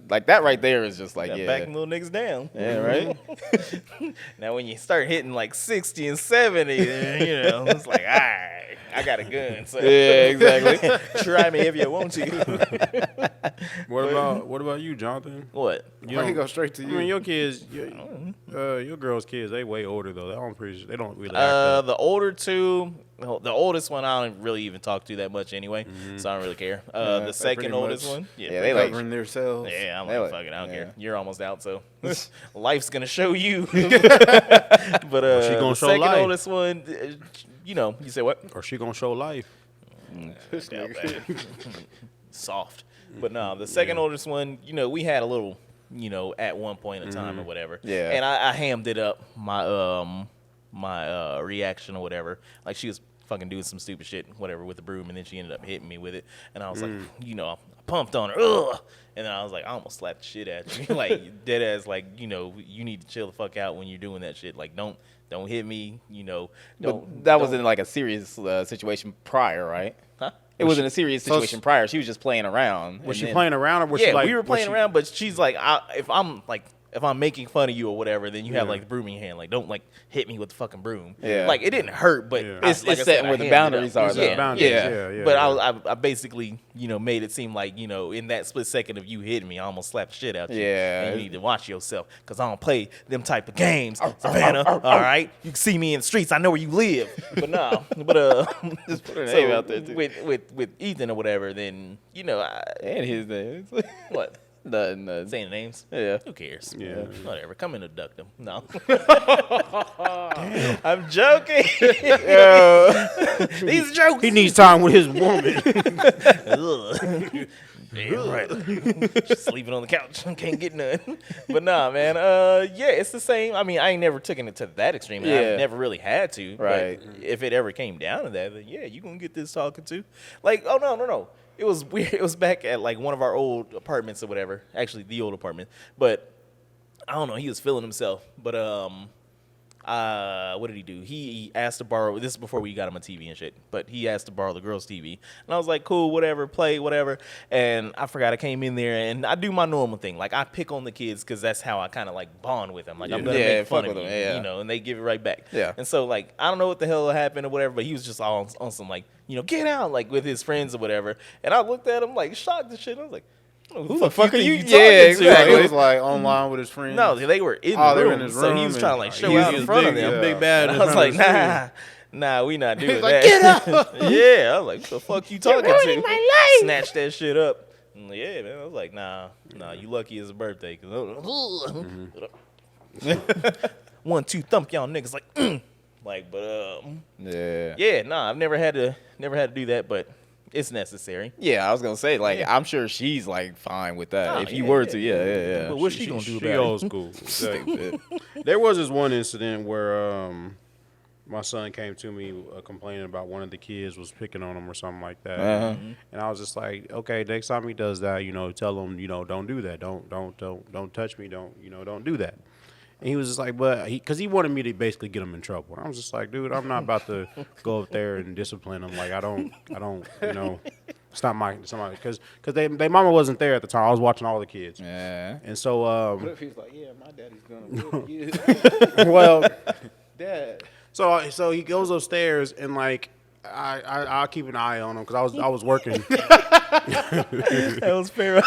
like that right there is just like, Got yeah, backing little niggas down. yeah, right. Now when you start hitting like 60 and 70, then, it's like, all I got a gun. So Yeah, exactly. try me if you want to. What about you, Jonathan? What? You Why he don't- go straight to I you? mean, your kids, your girls' kids, they way older though. I'm pretty sure they don't really act up. The older two, the oldest one I don't really even talk to that much anyway, so I don't really care. The they second pretty oldest much- one, Yeah, they like Covering themselves. yeah, I'm They like, like- fuck it, I don't yeah. care. You're almost out, so life's gonna show you. But she gonna the show second life. oldest one, you say what? Or she gonna show life. This Yeah, nigga. bad. Soft. But no, the second oldest one, we had a little, at one point in time or whatever. Yeah. And I hammed it up my reaction or whatever. Like she was fucking doing some stupid shit, whatever, with the broom, and then she ended up hitting me with it. And I was like, I pumped on her. Ugh. And then I was like, I almost slapped the shit at you. Like dead ass, like, you need to chill the fuck out when you're doing that shit. Like don't hit me, But that wasn't like a serious situation prior, right? Huh? It wasn't a serious situation prior. She was just playing around. Was and she then- playing around or was Yeah, she like? we were was playing she- around, but she's like, if I'm making fun of you or whatever, then you have like the broom in your hand. Like, don't like hit me with the fucking broom. Yeah. Like it didn't hurt, but Yeah. It's like I setting said, where I the hammed it boundaries up. are, though. Yeah, Boundaries, yeah. yeah, But yeah. I basically made it seem like in that split second of you hitting me, I almost slapped the shit out you. Yeah. And you need to watch yourself because I don't play them type of games, Savannah. All right, you can see me in the streets. I know where you live. But no, Just put her name out there, too. with Ethan or whatever, then And his name. what. Nothing. Saying names? Yeah. Who cares? Yeah. Whatever. Come and abduct them. No. I'm joking. These jokes. He needs time with his woman. Ugh. Damn right. Just sleeping on the couch. Can't get none. But nah, man. Yeah, it's the same. I mean, I ain't never taken it to that extreme. And Yeah. I've never really had to. Right. But if it ever came down to that, then yeah, you gonna get this talking to. Like, oh no. It was weird. It was back at like one of our old apartments or whatever. Actually, the old apartment. But I don't know. He was feeling himself. But what did he do? He asked to borrow. This is before we got him a TV and shit. But he asked to borrow the girl's TV, and I was like, cool, whatever, play, whatever. And I forgot I came in there, and I do my normal thing. Like I pick on the kids because that's how I kind of like bond with them. Like I'm gonna Yeah, make fun fuck of with you, them, yeah. and they give it right back. Yeah. And so like I don't know what the hell happened or whatever, but he was just all on some like get out like with his friends or whatever. And I looked at him like shocked and shit. I was like, who the fuck are you think talking yeah, to? exactly. He was like online with his friends. No, they were in Oh, the they room, were in his so he room was and- trying to like show He out was in front of big, them. big bad. And in I was front like, of the nah, we not doing like, that. "Get out!" Yeah, I was like, what the fuck you talking to? my life. Snatch that shit up. And yeah, man. I was like, nah, you lucky it's a birthday. 1, 2, thump y'all niggas like, Yeah. yeah, nah, I've never had to do that, but it's necessary. Yeah, I was gonna say, like, Yeah. I'm sure she's like fine with that. Oh, if you yeah, were yeah, to, yeah. But what's she gonna do She about old it? school. There was this one incident where my son came to me complaining about one of the kids was picking on him or something like that, and I was just like, okay, next time he does that, tell him, don't do that, don't touch me, don't do that. And he was just like, but because he wanted me to basically get him in trouble. And I was just like, dude, I'm not about to go up there and discipline him. Like I don't, it's not my, because they mama wasn't there at the time. I was watching all the kids. Yeah. And so, What if he's like, yeah, my daddy's gonna whoop you. well, Dad. so he goes upstairs and like I'll keep an eye on him because I was working. That was fair.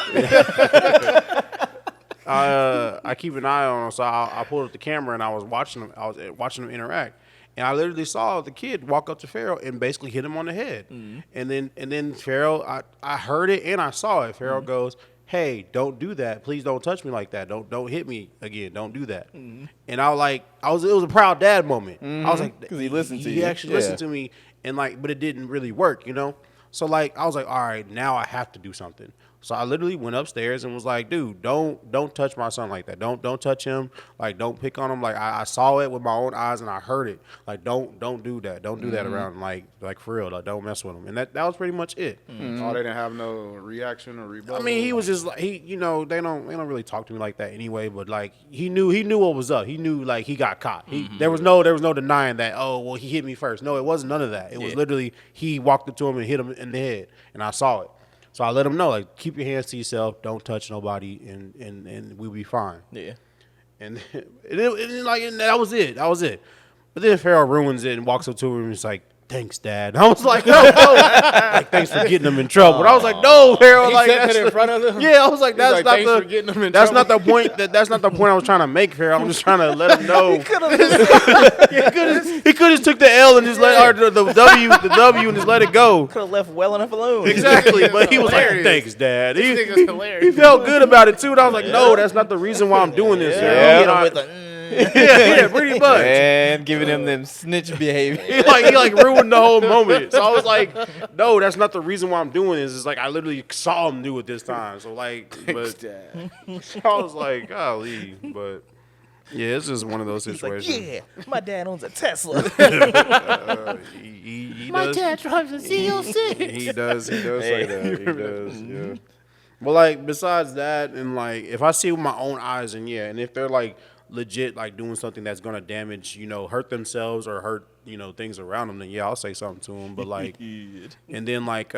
I keep an eye on him, so I pulled up the camera and I was watching him. I was watching him interact, and I literally saw the kid walk up to Farrell and basically hit him on the head. And then Farrell, I heard it and I saw it. Farrell goes, "Hey, don't do that. Please don't touch me like that. Don't hit me again. Don't do that." And I was like, it was a proud dad moment. I was like, 'Cause he listened to He you. actually Yeah. listened to me, and like, but it didn't really work, So like, I was like, all right, now I have to do something. So I literally went upstairs and was like, dude, don't touch my son like that. Don't touch him. Like, don't pick on him. Like, I saw it with my own eyes and I heard it. Like, don't do that. Don't do that around him. Like for real. Like, don't mess with him. And that was pretty much it. Oh, they didn't have no reaction or rebuttal. I mean, he was just like they don't really talk to me like that anyway. But like he knew what was up. He knew like he got caught. There was no denying that. Oh well, he hit me first. No, it wasn't none of that. It was literally he walked up to him and hit him in the head, and I saw it. So I let him know, like, keep your hands to yourself, don't touch nobody, and we'll be fine. Yeah. And, and that was it. But then Farrell ruins it and walks up to him and is like, thanks, Dad. I was like, no, like, thanks for getting them in trouble. But I was like, no, Harold. He Like, said that's that in front of them? Yeah, I was like, that's like, not "Thanks for getting them in that's trouble." not the point. That's not the point I was trying to make, Harold. I'm just trying to let him know. He could have took the L and just let the W and just let it go. Could have left well enough alone. Exactly, but he was like, Hilarious. thanks, Dad. This nigga's hilarious. He felt good about it too, and I was like, no, that's not the reason why I'm doing this. Yeah, Harold. hit him with a, yeah, pretty much. And giving him them snitch behavior. He ruined the whole moment. So I was like, no, that's not the reason why I'm doing this. It's like I literally saw him do it this time. So like, but I was like, golly, but yeah, it's just one of those he's like, situations. yeah, my dad owns a Tesla. He My does. dad drives a Z06. He does say that. He does. Yeah. But like besides that, and like if I see with my own eyes, and yeah, and if they're like legit like doing something that's gonna damage, hurt themselves or hurt, things around them, then yeah, I'll say something to them. But like, and then like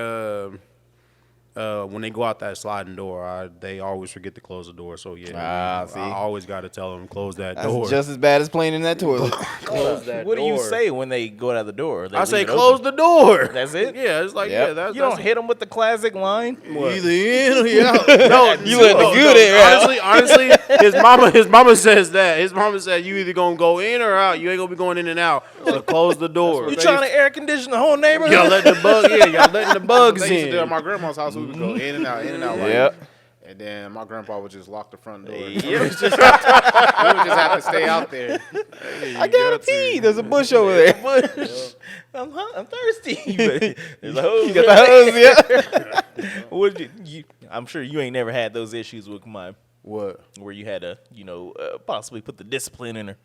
when they go out that sliding door, they always forget to close the door. So yeah, see. I always got to tell them close that That's door. just as bad as playing in that toilet. Close that What do you door. say when they go out the door? They I leave say it close open? the door. That's it? Yeah, it's like Yep. yeah, that's You don't hit them with the classic line? What? Either in or out. No, You let the good air out. Honestly, his mama says that. His mama said you either gonna go in or out. You ain't gonna be going in and out. So close the door. You trying to air condition the whole neighborhood? Y'all letting the bugs They used to do at in. my grandma's house. We would go in and out, like, Yep. and then my grandpa would just lock the front door. Yep. We would just have to stay out there. I gotta pee. There's a bush over there. Bush. I'm thirsty. There's a hose. You got the hose, yeah. What did you? I'm sure you ain't never had those issues with my What? where you had to, possibly put the discipline in her.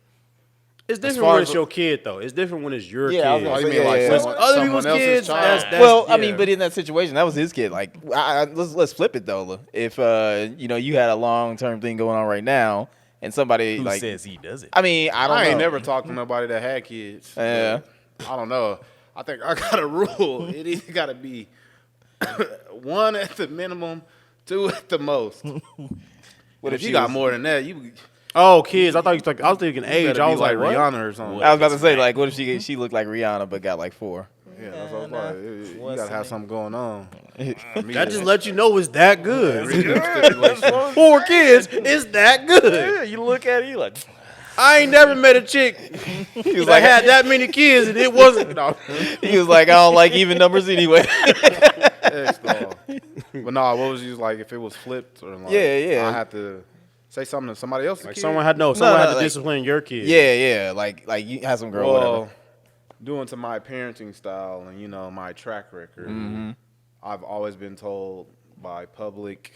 It's different far when as- it's your kid though. It's different when it's your Yeah, I was kid. gonna Oh, you say, mean like yeah. someone, Other someone people's else's kids, child? that's- Well, I yeah. mean, but in that situation, that was his kid. Like, let's flip it though. If you had a long term thing going on right now, and somebody Who like says he does it? I mean, I don't I know. ain't never talked to nobody that had kids. Yeah. I don't know. I think I got a rule. It either got to be one at the minimum, two at the most. But if you got more than that, you Oh, kids! I thought I was thinking age. better I be was like, what? Rihanna or something. I was about to say, like, what if she looked like Rihanna but got like 4? Yeah, that's what I was like. You What's gotta the have name? something going on. That just let you know it's that good. Stipulation. 4 kids, it's that good. Yeah, you look at it, you like, I ain't never met a chick that had that many kids and it wasn't. No. He was like, I don't like even numbers anyway. X-Doll. But no, what was you like if it was flipped or like? Yeah. I had to say something to somebody else. Like someone had to like- discipline your kid. yeah. Like you have some girl, Well, whatever. doing to my parenting style and my track record, I've always been told by public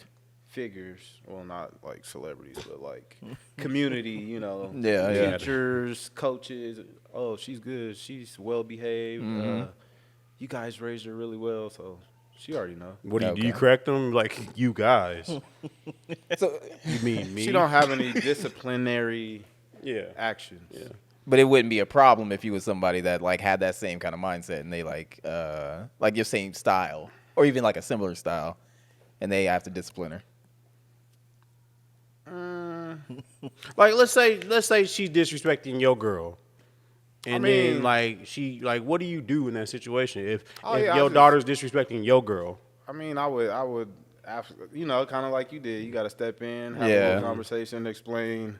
figures, well, not like celebrities, but like community, Yeah. teachers, coaches. Oh, she's good. She's well behaved. You guys raised her really well, so she already know. What do you Okay. correct them? Like you guys. So, You mean me? She don't have any disciplinary Yeah. actions. Yeah. but it wouldn't be a problem if you was somebody that like had that same kind of mindset and they like your same style or even like a similar style, and they have to discipline her. Like let's say she's disrespecting your girl. And I mean- then like what do you do in that situation if Oh, yeah, I your just- daughter's disrespecting your girl? I mean, I would, kind of like you did. You got to step in, have a Yeah. little conversation, explain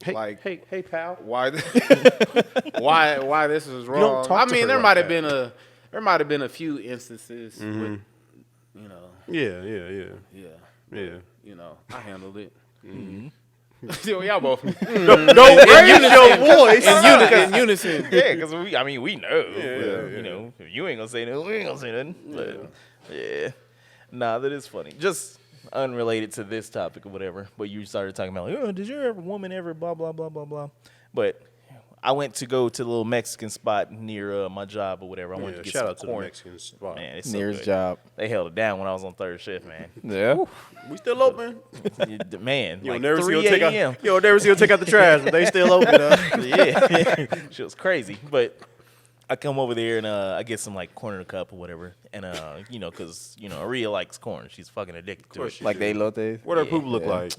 Hey, Like- hey, pal. why, why this is don't wrong. talk I to mean, her there like might have that. been a few instances with, Yeah. I handled it. Y'all both Don't raise your voice. in unison. yeah, because we know. Yeah. If you ain't gonna say nothing, we ain't gonna say nothing. But, yeah. Nah, that is funny. Just unrelated to this topic or whatever, but you started talking about, like, oh, did your woman ever blah, blah, blah, blah, blah. But I went to go to the little Mexican spot near my job or whatever. I wanted to get Shout some out to the corn. Mexican spot. Man, it's so Near his good. job. They held it down when I was on third shift, man. Yeah. We still open. Man, You'll like never see 3 her take a.m. out. You'll never see her take out the trash, but they still open. Yeah, she was crazy. But I come over there and I get some like corn in a cup or whatever, and because Aria likes corn, she's fucking addicted to it. Like they elotes. What her poop look like?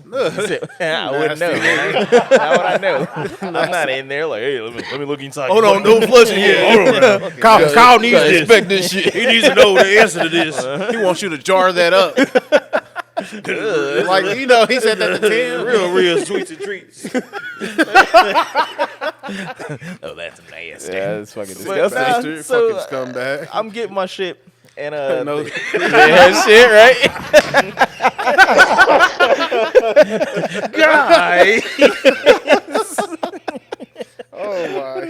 I wouldn't know. How would I know? I'm not in there like, hey, let me look inside. Hold on, no flushing here. Hold on. Kyle needs this. Expect this shit. He needs to know the answer to this. He wants you to jar that up. Like, he said that to Tim. Real sweets and treats. Oh, that's nasty. Yeah, that's fucking But, disgusting. so, Fucking scumbag. I'm getting my shit and No. Yeah, shit, right? guy. Oh my.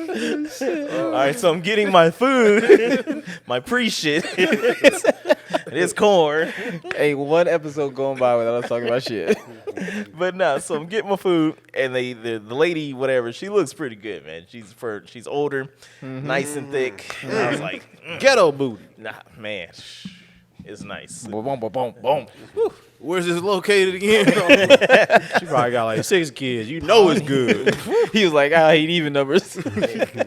All right, so I'm getting my food, my pre-shit. It is corn. Hey, one episode going by without us talking about shit. But no, so I'm getting my food, and the lady, whatever, she looks pretty good, man. She's older, nice and thick. And I was like, Ghetto booty. nah, man, it's nice. Boom, boom, boom, boom, boom. Where's this located again? She probably got like 6 kids. You know it's good. He was like, I hate even numbers.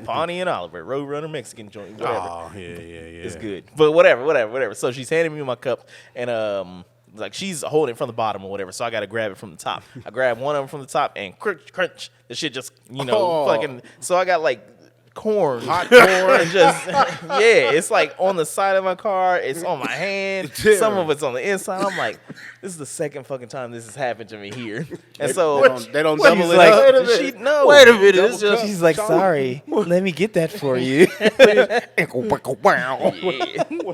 Pawnee and Oliver, Roadrunner Mexican joint, whatever. Oh, yeah. It's good. But whatever. So she's handing me my cup, and like she's holding it from the bottom or whatever, so I got to grab it from the top. I grab one of them from the top, and crunch. The shit just, fucking. So I got like corn, hot corn, and just it's like on the side of my car. It's on my hand. Some of it's on the inside. I'm like, this is the second fucking time this has happened to me here. And so they don't what, double he's it like, up. Wait a minute. It's just, She's like, sorry, let me get that for you.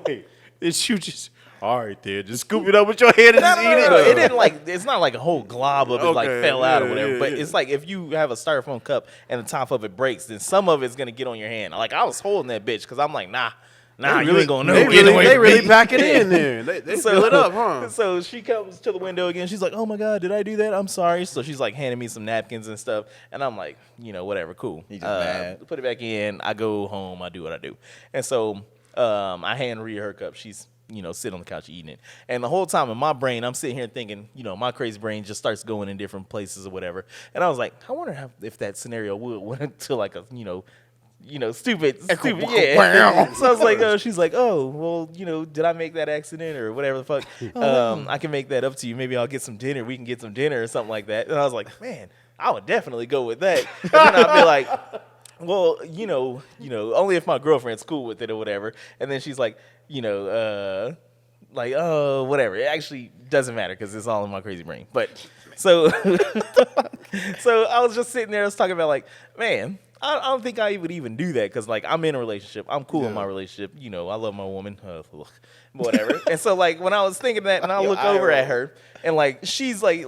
wait. It's you just. All right, there. Just scoop it up with your hand and just eat it. No. It didn't like. It's not like a whole glob of it like Okay, fell out or yeah, whatever. yeah, But yeah. it's like if you have a styrofoam cup and the top of it breaks, then some of it's gonna get on your hand. Like I was holding that bitch because I'm like, nah, you ain't gonna know. They Get away really, from me. pack it in there. They fill it up, huh? So she comes to the window again. She's like, "Oh my god, did I do that? I'm sorry." So she's like handing me some napkins and stuff, and I'm like, whatever, cool. You just mad. Put it back in. I go home. I do what I do, and so I hand Rhea her cup. She's sit on the couch eating it, and the whole time in my brain, I'm sitting here thinking, my crazy brain just starts going in different places or whatever. And I was like, I wonder if that scenario went to like a stupid, yeah. So I was like, she's like, oh, well, did I make that accident or whatever the fuck? I can make that up to you. Maybe I'll get some dinner. We can get some dinner or something like that. And I was like, man, I would definitely go with that. And then I'd be like, well, only if my girlfriend's cool with it or whatever. And then she's like, like, oh, whatever. It actually doesn't matter because it's all in my crazy brain. But so I was just sitting there, I was talking about like, man, I don't think I would even do that because like I'm in a relationship. I'm cool in my relationship. I love my woman. Whatever. And so like when I was thinking that, and I look over at her, and like she's like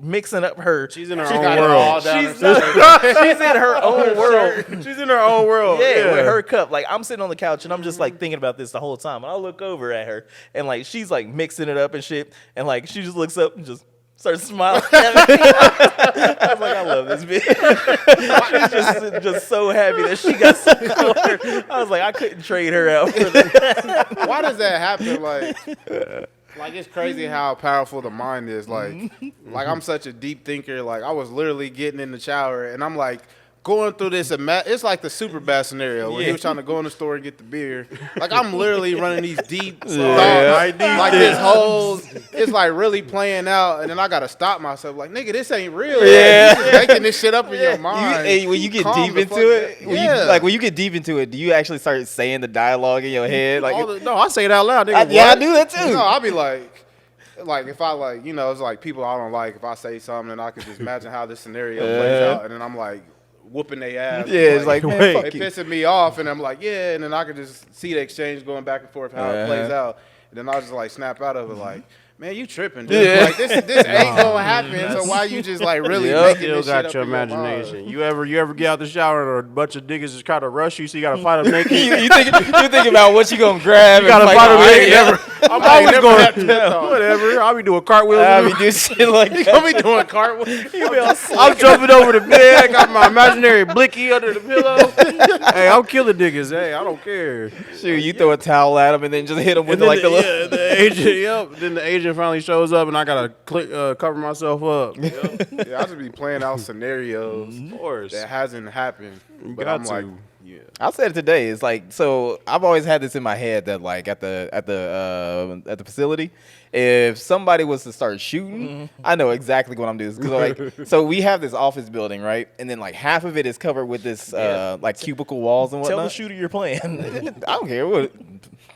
mixing up her. She's in her own world. She's in her own world. She's in her own world. Yeah, with her cup. Like I'm sitting on the couch and I'm just like thinking about this the whole time. And I look over at her and like she's like mixing it up and shit. And like she just looks up and just starts smiling at me. I was like, I love this bitch. She's just so happy that she got some corn. I was like, I couldn't trade her out for that. Why does that happen? Like it's crazy how powerful the mind is. Like I'm such a deep thinker. Like I was literally getting in the shower and I'm like going through this. It's like the super bad scenario when he was trying to go in the store and get the beer. Like I'm literally running these deep thoughts. Like this whole, it's like really playing out, and then I gotta stop myself. Like nigga, this ain't real. Yeah. Like, you just making this shit up in your mind. When you get Calm deep the into fuck it, down. when you get deep into it, do you actually start saying the dialogue in your head? Like, No, I say it out loud. Nigga. I do that too. No, I'll be like if I like, it's like people I don't like. If I say something, and I could just imagine how this scenario plays out, and then I'm like whooping their ass. Yeah, it's like, man, they fuck you. pissing me off, and I'm like, yeah, and then I could just see the exchange going back and forth how it plays out, and then I'll just like snap out of it like, man, you tripping, dude. Yeah. Like this ain't gonna happen. So why you just like really making Still this shit got up your in mind? imagination. You ever get out the shower and a bunch of niggas just try to rush you, so you gotta fight them naked? you think about what you gonna grab. You gotta and fight like, them naked. I'm always never going. had that thought. Whatever. I'll be doing cartwheels. I be doing shit like You that. gonna be doing cartwheels? I'm jumping over the bed. Got my imaginary blicky under the pillow. Hey, I'm killing niggas. Hey, I don't care. Shoot, you throw a towel at him and then just hit him with And then like the little. the agent. Yep. Then the agent finally shows up, and I gotta cover myself up. Yeah, I just be playing out scenarios Of course. that hasn't happened. But got I'm like, to. I said it today. It's like, so I've always had this in my head that like at the facility, if somebody was to start shooting, I know exactly what I'm doing. 'Cause like, so we have this office building, right? And then like half of it is covered with this like cubicle walls and whatnot. Tell the shooter you're playing. I don't care what.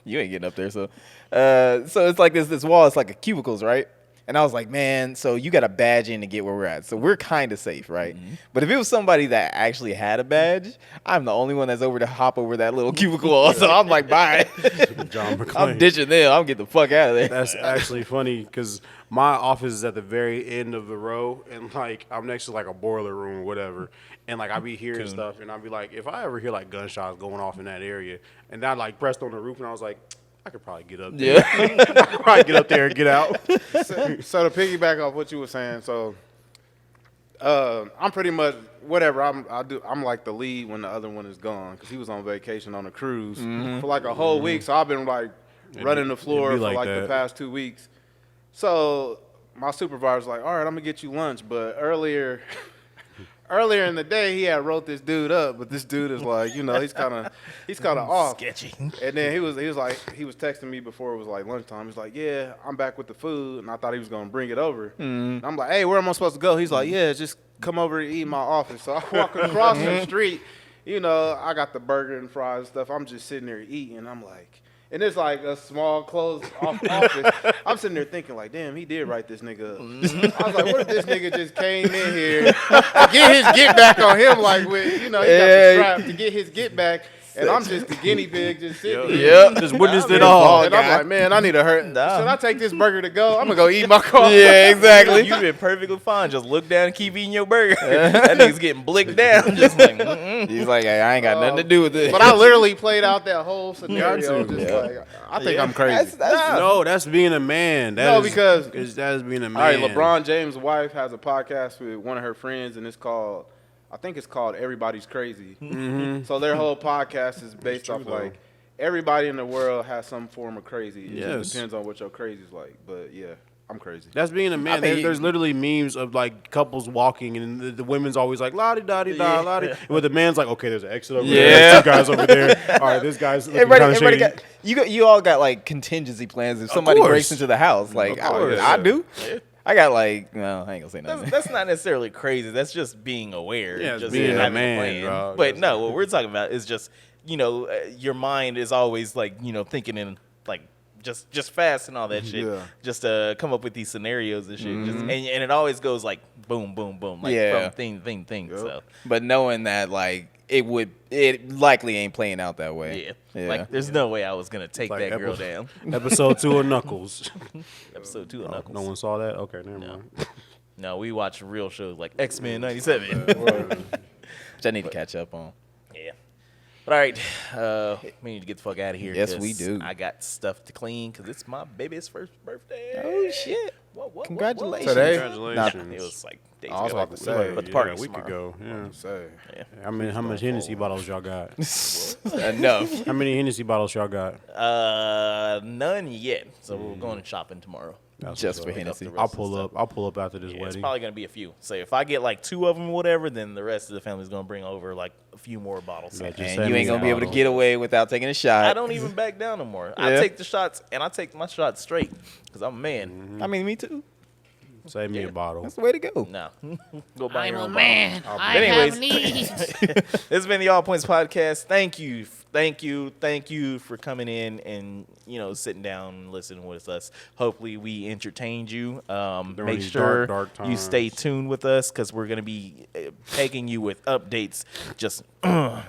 You ain't getting up there, so it's like this wall. It's like a cubicles, right? And I was like, man, so you got to badge in to get where we're at. So we're kind of safe, right? Mm-hmm. But if it was somebody that actually had a badge, I'm the only one that's over to hop over that little cubicle wall. So I'm like, bye. John McClane. I'm ditching them. I'm getting the fuck out of there. That's actually funny because my office is at the very end of the row, and like I'm next to like a boiler room or whatever. And like I be hearing stuff, and I'll be like, if I ever hear like gunshots going off in that area, and I like pressed on the roof, and I was like, I could probably get up there. Yeah. I could probably get up there and get out. So to piggyback off what you were saying, so I'm pretty much whatever. I'm like the lead when the other one is gone because he was on vacation on a cruise for like a whole week. So I've been like running the floor for like the past 2 weeks. So my supervisor's like, all right, I'm gonna get you lunch, but earlier in the day, he had wrote this dude up, but this dude is like, you know, he's kind of off. Sketchy. And then he was texting me before it was like lunchtime. He's like, yeah, I'm back with the food, and I thought he was gonna bring it over. And I'm like, hey, where am I supposed to go? He's like, yeah, just come over and eat in my office. So I walk across the street. You know, I got the burger and fries and stuff. I'm just sitting there eating. I'm like. And it's like a small closed office. I'm sitting there thinking like, damn, he did write this nigga up. I was like, what if this nigga just came in here to get his get back on him? Like, with, you know, he got the strap to get his get back. And I'm just the guinea pig just sitting here. Yep. Just witnessed it all. And I'm like, man, I need a hurt. Should I take this burger to go? I'm going to go eat my coffee. Yeah, exactly. You've been perfectly fine. Just look down and keep eating your burger. That nigga's getting blicked down. Just like, He's like, hey, I ain't got nothing to do with this. But I literally played out that whole scenario. Like, I think I'm crazy. No, that's being a man. Because that's being a man. All right, LeBron James' wife has a podcast with one of her friends, and I think it's called Everybody's Crazy. Mm-hmm. So their whole podcast is based off like everybody in the world has some form of crazy. It just depends on what your crazy is like. But yeah, I'm crazy. That's being a man. There's literally memes of like couples walking, and the women's always like la-di-da-di-da, la-di. But the man's like, okay, there's an exit over there. There's two guys over there. All right, this guy's everybody got, you all got like contingency plans if somebody breaks into the house. Like I do. Yeah. I got like, no, I ain't gonna say nothing. That's not necessarily crazy. That's just being aware. Yeah, just being a man, bro. But no, what we're talking about is just, you know, your mind is always like, you know, thinking in like just fast and all that shit. Yeah. Just to come up with these scenarios and shit. Mm-hmm. And it always goes like boom, boom, boom, like from thing. Yep. So, but knowing that like it likely ain't playing out that way. Yeah. Like there's no way I was gonna take like that girl down. Episode 2 of Knuckles. Episode 2 of Knuckles. No one saw that? Okay, never mind. No, we watch real shows like X-Men 97. Which I need to catch up on. Yeah. But all right, we need to get the fuck out of here. Yes, we do. I got stuff to clean because it's my baby's first birthday. Oh shit! What? Congratulations! Today? Congratulations! It was like days I was ago. about to say, but the party we could go. Yeah. Yeah. I mean, how much Hennessy bottles y'all got? Enough. How many Hennessy bottles y'all got? None yet. So we're going shopping tomorrow. Just for Hennessy. I'll pull up after this wedding. It's probably gonna be a few. So if I get like 2 of them, or whatever, then the rest of the family's gonna bring over like a few more bottles. And you ain't gonna be able to get away without taking a shot. I don't even back down no more. I take the shots and I take my shots straight because I'm a man. Mm-hmm. I mean, me too. Save me a bottle. That's the way to go. No. Go buy your own I'm a man. I anyways, have needs. This has been the All Points Podcast. Thank you for coming in and, you know, sitting down and listening with us. Hopefully we entertained you. Make sure dark you stay tuned with us because we're going to be pegging you with updates just about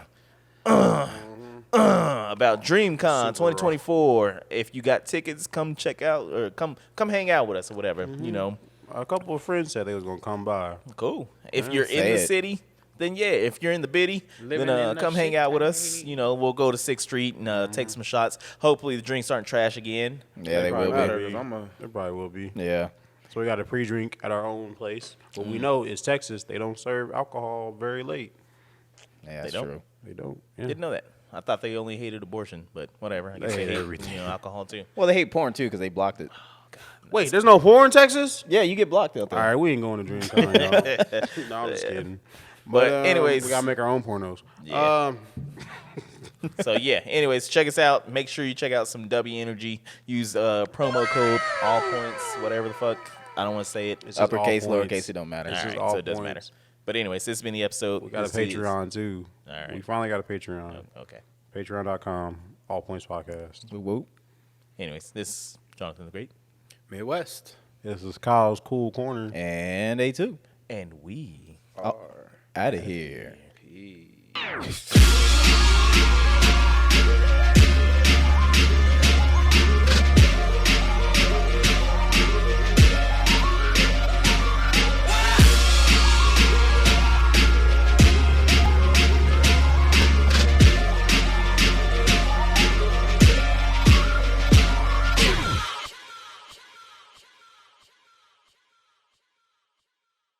DreamCon 2024. If you got tickets, come check out or come hang out with us or whatever, you know. A couple of friends said they was going to come by. Cool. If you're in the city, then yeah. If you're in the biddy, then come hang out with us. You know, we'll go to 6th Street and take some shots. Hopefully the drinks aren't trash again. Yeah, they will be. They probably will be. Yeah. So we got a pre-drink at our own place. What we know is Texas, they don't serve alcohol very late. Yeah, that's true. They don't. Yeah. Didn't know that. I thought they only hated abortion, but whatever. I guess They they hate everything. you know, alcohol too. Well, they hate porn too because they blocked it. Wait, there's no porn in Texas? Yeah, you get blocked out there. All right, we ain't going to DreamCon, y'all. No, I'm just kidding. But anyways, we gotta make our own pornos. Yeah. So yeah. Anyways, check us out. Make sure you check out some W Energy. Use promo code all points, whatever the fuck. I don't want to say it. It's just all Uppercase, points. lowercase, it don't matter. All It's right, just all so it doesn't matter. points. But anyways, this has been the episode. We got a Patreon too. All right. We finally got a Patreon. Okay. Patreon.com. All Points Podcast. Whoop. Anyways, this is Jonathan the Great, Midwest. This is Kyle's Cool Corner. And A2. and we Out of here. Peace.